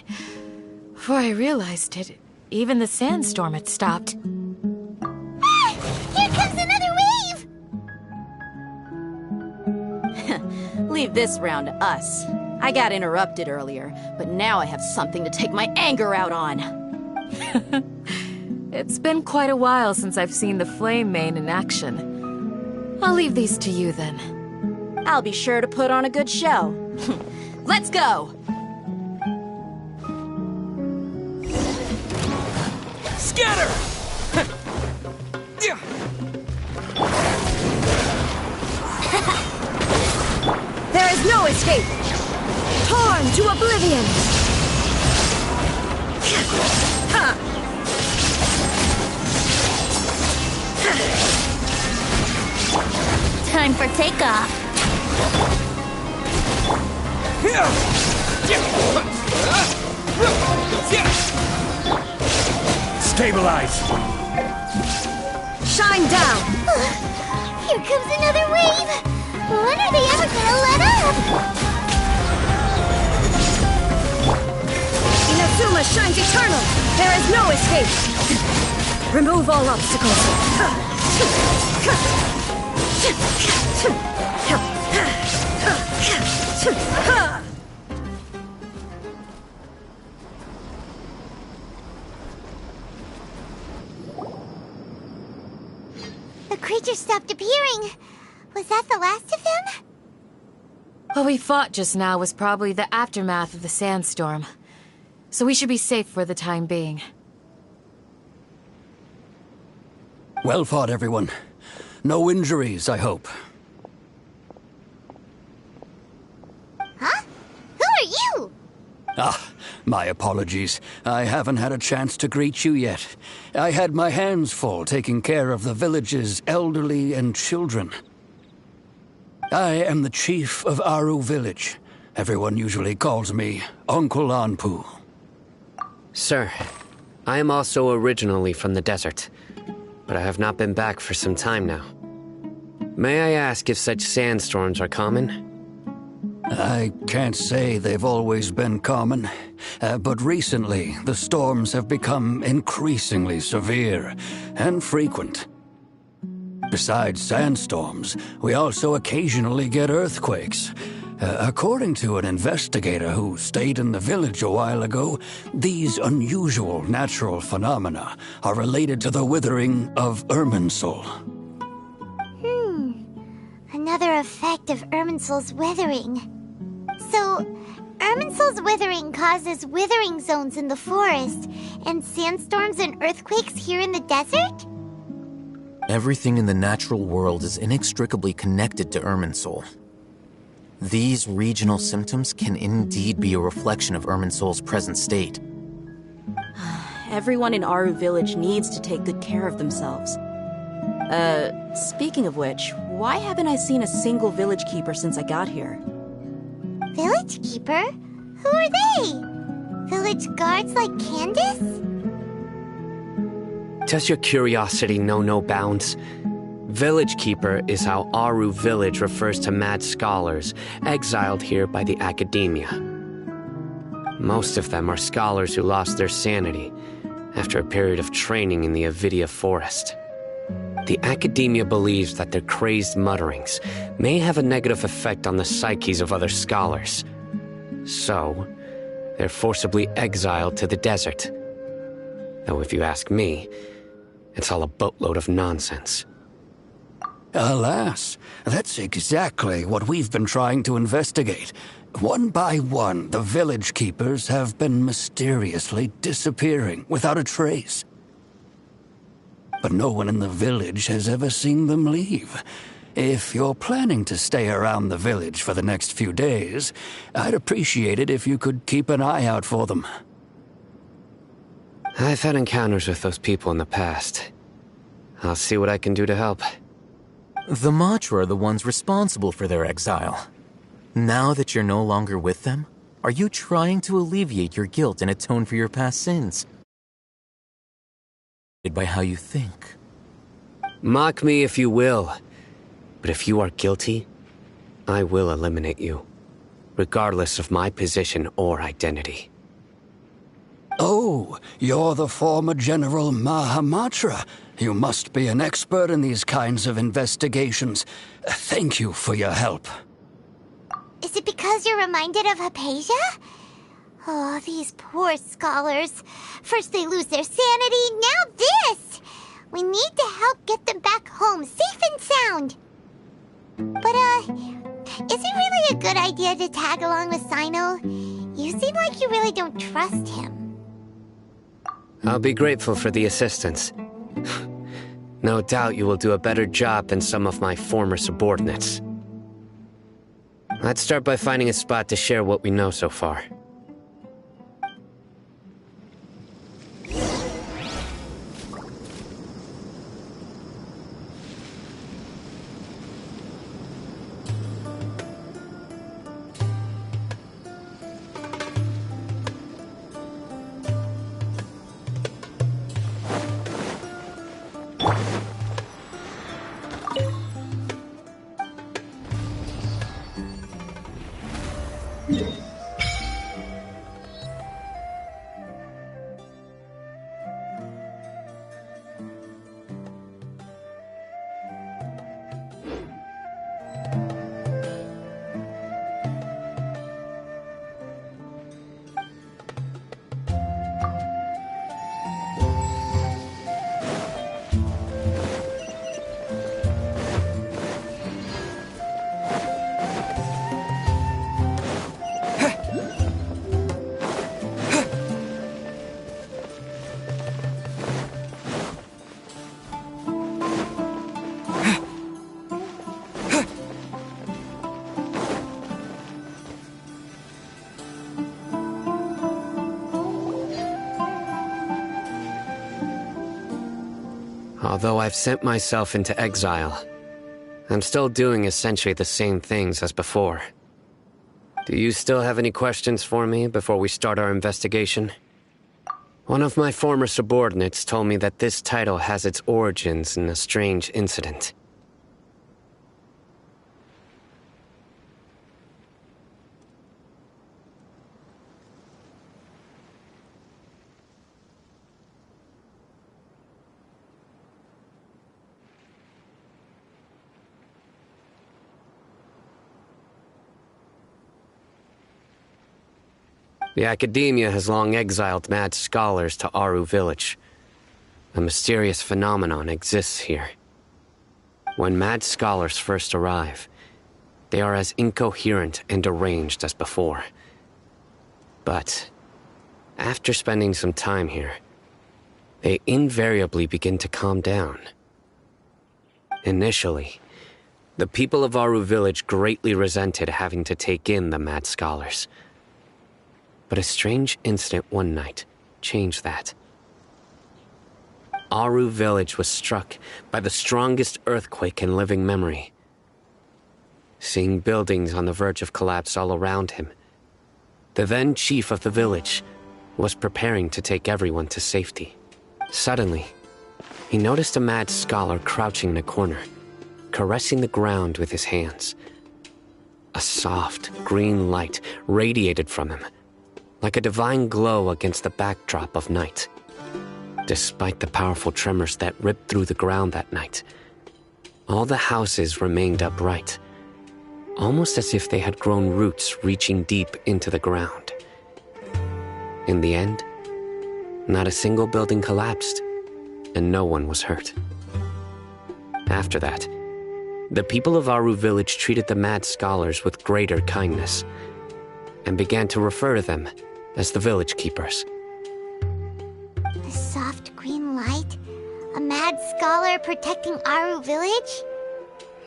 Before I realized it, even the sandstorm had stopped. Ah! Here comes another wave! Leave this round to us. I got interrupted earlier, but now I have something to take my anger out on. It's been quite a while since I've seen the Flame Mane in action. I'll leave these to you then. I'll be sure to put on a good show. Let's go! Scatter! There is no escape! Torn to oblivion! Time for takeoff. Stabilize! Shine down! Here comes another wave! When are they ever gonna let up? Inazuma shines eternal! There is no escape! Remove all obstacles! The creature stopped appearing. Was that the last of them? What we fought just now was probably the aftermath of the sandstorm. So we should be safe for the time being. Well fought, everyone. No injuries, I hope. Huh? Who are you? Ah, my apologies. I haven't had a chance to greet you yet. I had my hands full taking care of the village's elderly and children. I am the chief of Aru Village. Everyone usually calls me Uncle Anpu. Sir, I am also originally from the desert, but I have not been back for some time now. May I ask if such sandstorms are common? I can't say they've always been common, but recently the storms have become increasingly severe and frequent. Besides sandstorms, we also occasionally get earthquakes. According to an investigator who stayed in the village a while ago, these unusual natural phenomena are related to the withering of Irminsul. Another effect of Irminsul's withering. So, Irminsul's withering causes withering zones in the forest, and sandstorms and earthquakes here in the desert? Everything in the natural world is inextricably connected to Irminsul. These regional symptoms can indeed be a reflection of Irminsul's present state. Everyone in Aru Village needs to take good care of themselves. Speaking of which, why haven't I seen a single village keeper since I got here? Village keeper? Who are they? Village guards like Candace? Does your curiosity know no bounds? Village Keeper is how Aru Village refers to mad scholars exiled here by the Academia. Most of them are scholars who lost their sanity after a period of training in the Avidia Forest. The Academia believes that their crazed mutterings may have a negative effect on the psyches of other scholars. So, they're forcibly exiled to the desert. Though if you ask me, it's all a boatload of nonsense. Alas, that's exactly what we've been trying to investigate. One by one, the village keepers have been mysteriously disappearing without a trace. But no one in the village has ever seen them leave. If you're planning to stay around the village for the next few days, I'd appreciate it if you could keep an eye out for them. I've had encounters with those people in the past. I'll see what I can do to help. The Matra are the ones responsible for their exile. Now that you're no longer with them, are you trying to alleviate your guilt and atone for your past sins? By how you think. Mock me if you will, but if you are guilty, I will eliminate you, regardless of my position or identity. Oh, you're the former General Mahamatra. You must be an expert in these kinds of investigations. Thank you for your help. Is it because you're reminded of Hypatia? Oh, these poor scholars. First they lose their sanity, now this! We need to help get them back home, safe and sound. But, is it really a good idea to tag along with Sino? You seem like you really don't trust him. I'll be grateful for the assistance. No doubt you will do a better job than some of my former subordinates. Let's start by finding a spot to share what we know so far. Although I've sent myself into exile, I'm still doing essentially the same things as before. Do you still have any questions for me before we start our investigation? One of my former subordinates told me that this title has its origins in a strange incident. The Academia has long exiled mad scholars to Aru Village. A mysterious phenomenon exists here. When mad scholars first arrive, they are as incoherent and deranged as before. But after spending some time here, they invariably begin to calm down. Initially, the people of Aru Village greatly resented having to take in the mad scholars. But a strange incident one night changed that. Aru Village was struck by the strongest earthquake in living memory. Seeing buildings on the verge of collapse all around him, the then chief of the village was preparing to take everyone to safety. Suddenly, he noticed a mad scholar crouching in a corner, caressing the ground with his hands. A soft, green light radiated from him, like a divine glow against the backdrop of night. Despite the powerful tremors that ripped through the ground that night, all the houses remained upright, almost as if they had grown roots reaching deep into the ground. In the end, not a single building collapsed, and no one was hurt. After that, the people of Aru Village treated the mad scholars with greater kindness, and began to refer to them as the village keepers. A soft green light? A mad scholar protecting Aru Village?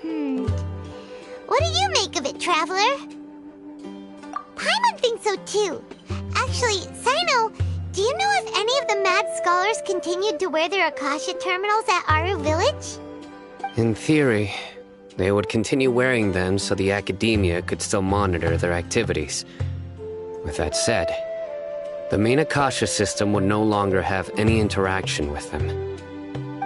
What do you make of it, Traveler? Paimon thinks so too. Actually, Sino, do you know if any of the mad scholars continued to wear their Akasha terminals at Aru Village? In theory, they would continue wearing them so the academia could still monitor their activities. With that said, the main Akasha system would no longer have any interaction with them.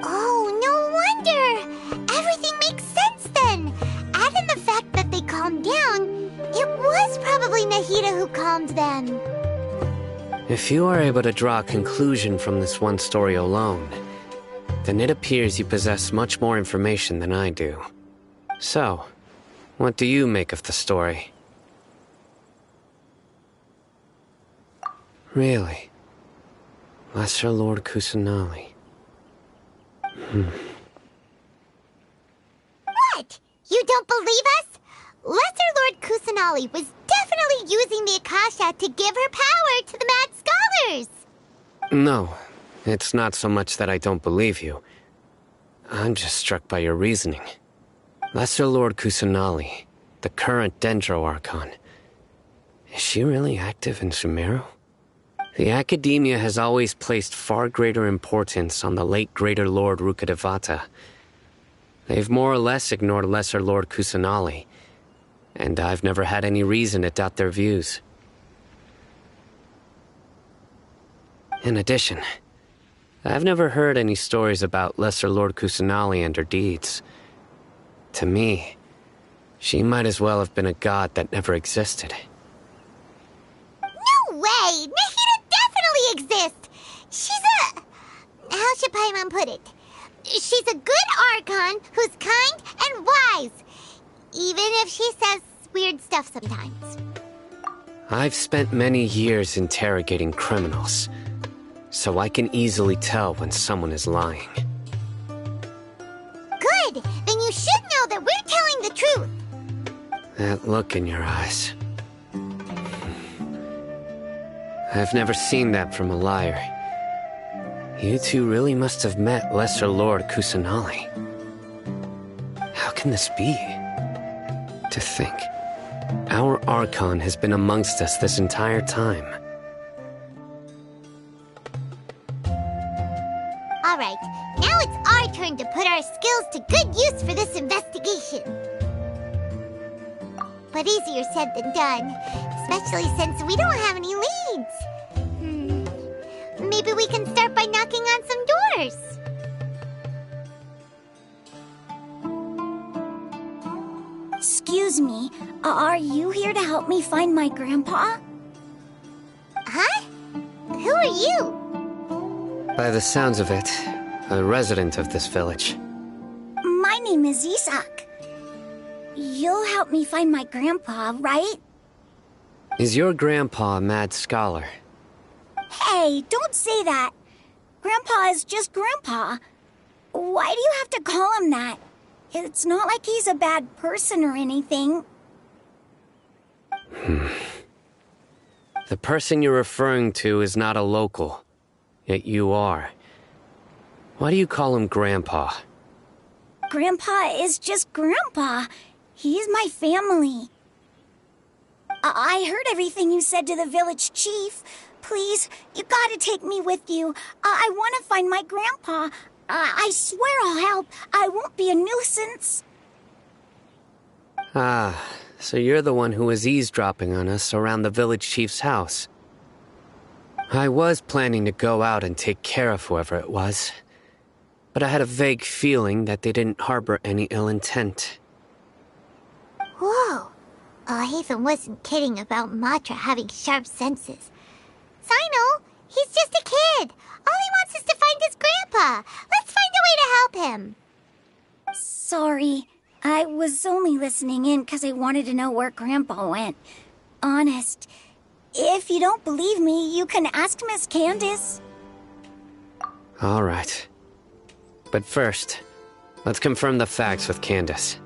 Oh, no wonder! Everything makes sense then! Add in the fact that they calmed down, it was probably Nahida who calmed them. If you are able to draw a conclusion from this one story alone, then it appears you possess much more information than I do. So, what do you make of the story? Really? Lesser Lord Kusanali. What? You don't believe us? Lesser Lord Kusanali was definitely using the Akasha to give her power to the mad scholars! No, it's not so much that I don't believe you. I'm just struck by your reasoning. Lesser Lord Kusanali, the current Dendro Archon. Is she really active in Sumeru? The Academia has always placed far greater importance on the late Greater Lord Rukkhadevata. They've more or less ignored Lesser Lord Kusanali, and I've never had any reason to doubt their views. In addition, I've never heard any stories about Lesser Lord Kusanali and her deeds. To me, she might as well have been a god that never existed. No way! Nahida definitely exists! She's a... How should Paimon put it? She's a good Archon who's kind and wise. Even if she says weird stuff sometimes. I've spent many years interrogating criminals, so I can easily tell when someone is lying. Good! Then you should know that we're telling the truth! That look in your eyes. I've never seen that from a liar. You two really must have met Lesser Lord Kusanali. How can this be? To think, our Archon has been amongst us this entire time. Alright, now it's our turn to put our skills to good use for this investigation. But easier said than done, especially since we don't have any leads. Maybe we can start by knocking on some doors. Excuse me, are you here to help me find my grandpa? Huh? Who are you? By the sounds of it, a resident of this village. My name is Isak. You'll help me find my grandpa, right? Is your grandpa a mad scholar? Hey, don't say that. Grandpa is just Grandpa. Why do you have to call him that? It's not like he's a bad person or anything. The person you're referring to is not a local, yet you are. Why do you call him Grandpa? Grandpa is just Grandpa. He's my family. I heard everything you said to the village chief. Please, you gotta take me with you. I want to find my grandpa. I swear I'll help. I won't be a nuisance. Ah, so you're the one who was eavesdropping on us around the village chief's house. I was planning to go out and take care of whoever it was, but I had a vague feeling that they didn't harbor any ill intent. Whoa. Hatham wasn't kidding about Matra having sharp senses. Sino, he's just a kid. All he wants is to find his grandpa. Let's find a way to help him. Sorry. I was only listening in because I wanted to know where Grandpa went. Honest. If you don't believe me, you can ask Miss Candace. All right. But first, let's confirm the facts with Candace.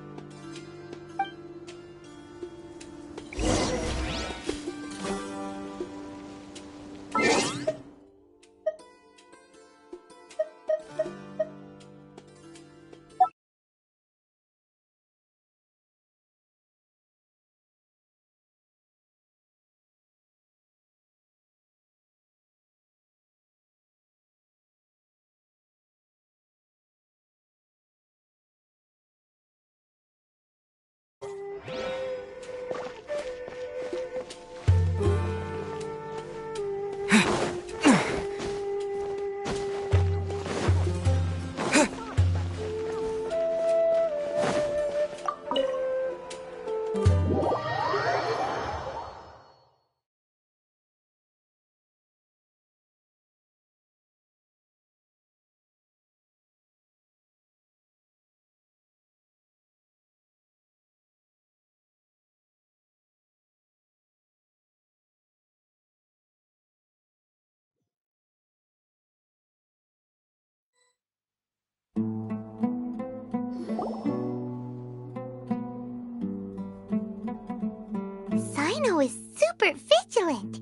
super vigilant.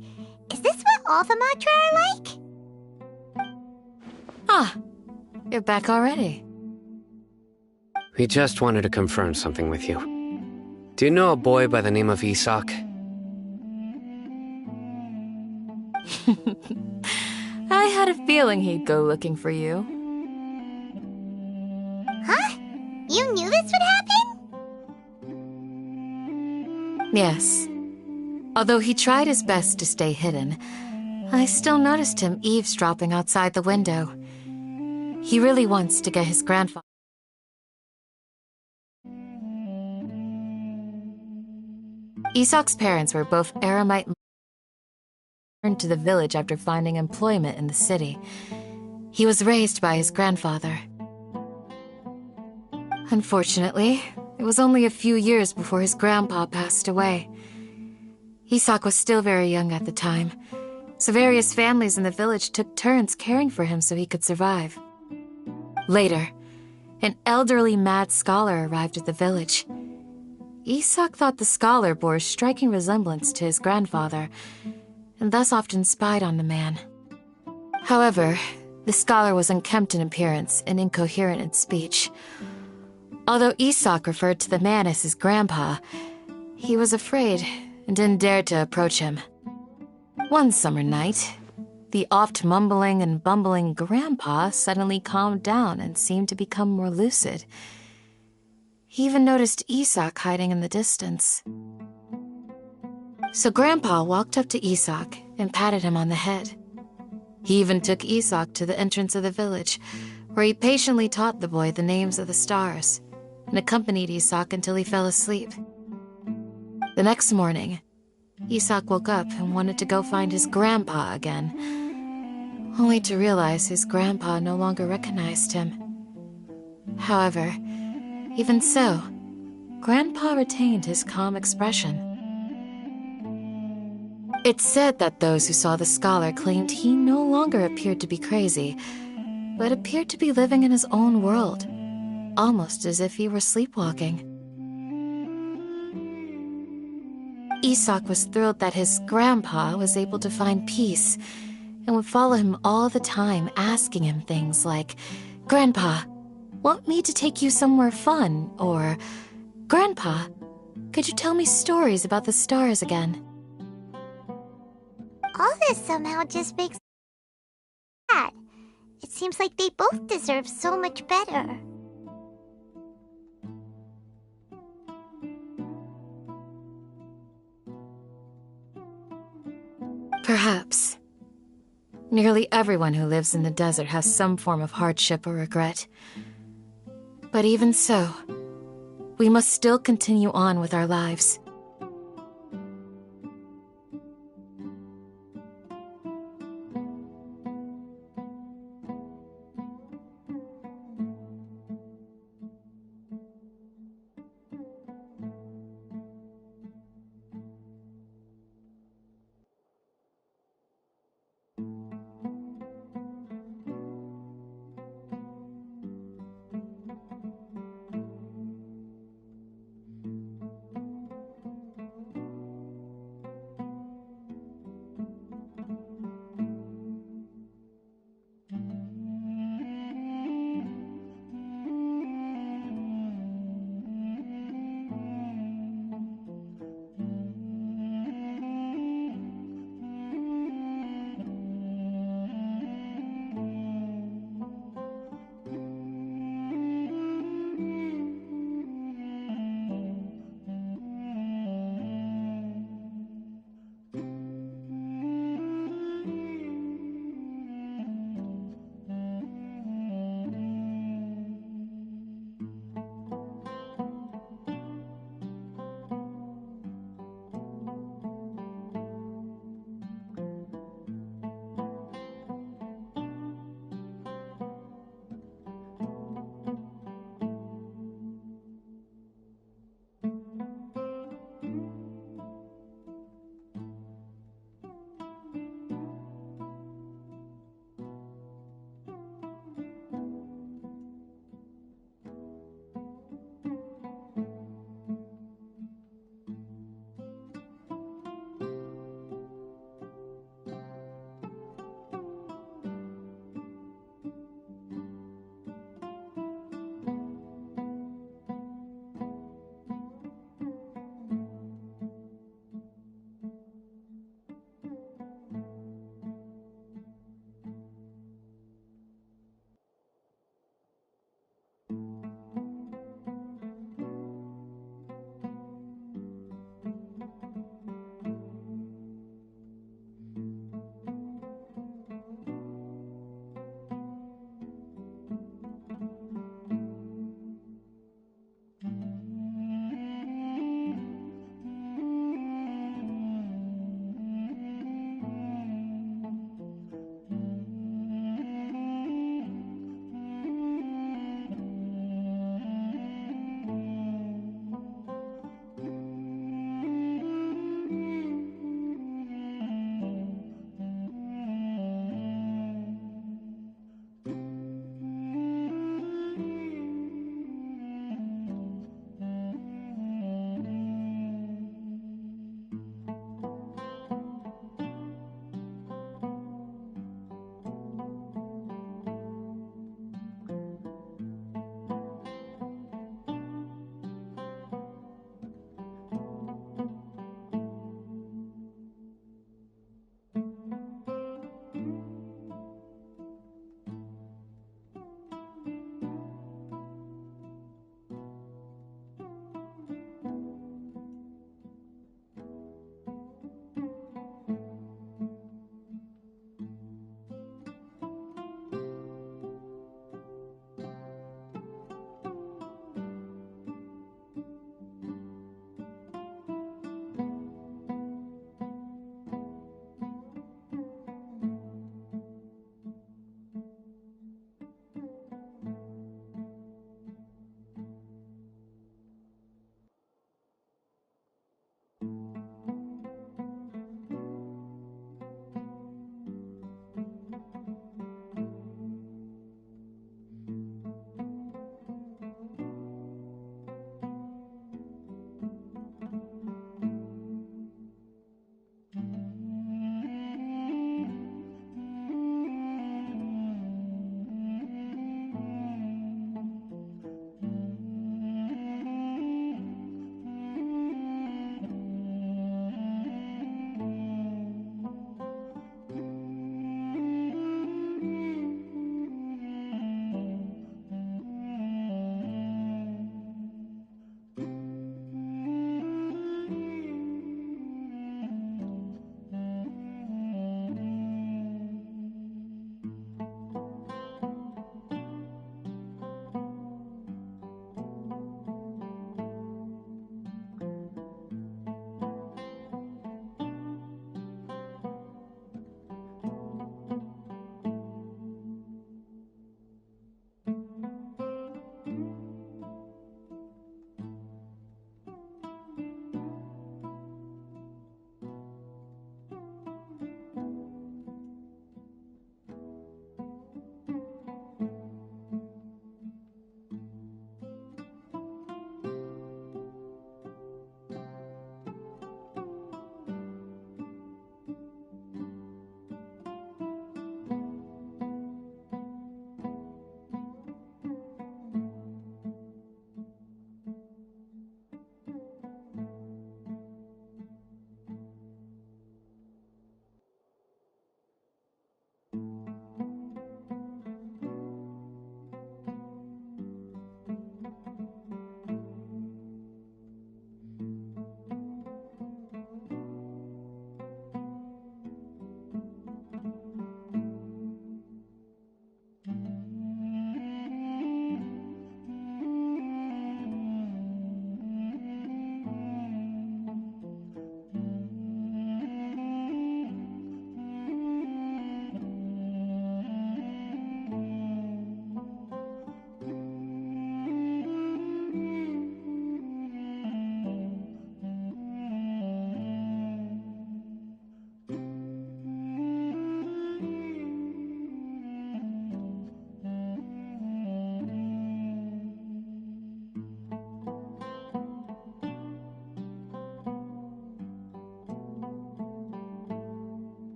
Is this what all the Matra are like? Ah, you're back already. We just wanted to confirm something with you. Do you know a boy by the name of Isak? I had a feeling he'd go looking for you. Huh? You knew this would happen? Yes. Although he tried his best to stay hidden, I still noticed him eavesdropping outside the window. He really wants to get his grandfather. Isak's parents were both Aramite and returned to the village after finding employment in the city. He was raised by his grandfather. Unfortunately, it was only a few years before his grandpa passed away. Isak was still very young at the time, so various families in the village took turns caring for him so he could survive. Later, an elderly mad scholar arrived at the village. Isak thought the scholar bore a striking resemblance to his grandfather, and thus often spied on the man. However, the scholar was unkempt in appearance and incoherent in speech. Although Isak referred to the man as his grandpa, he was afraid and didn't dare to approach him. One summer night, the oft mumbling and bumbling grandpa suddenly calmed down and seemed to become more lucid. He even noticed Isak hiding in the distance. So Grandpa walked up to Isak and patted him on the head. He even took Isak to the entrance of the village, where he patiently taught the boy the names of the stars and accompanied Isak until he fell asleep. The next morning, Isak woke up and wanted to go find his grandpa again, only to realize his grandpa no longer recognized him. However, even so, Grandpa retained his calm expression. It's said that those who saw the scholar claimed he no longer appeared to be crazy, but appeared to be living in his own world, almost as if he were sleepwalking. Isak was thrilled that his grandpa was able to find peace and would follow him all the time, asking him things like, "Grandpa, want me to take you somewhere fun?" Or, "Grandpa, could you tell me stories about the stars again?" All this somehow just makes sad. It seems like they both deserve so much better. Perhaps. Nearly everyone who lives in the desert has some form of hardship or regret. But even so, we must still continue on with our lives.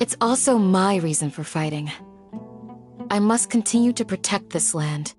It's also my reason for fighting. I must continue to protect this land.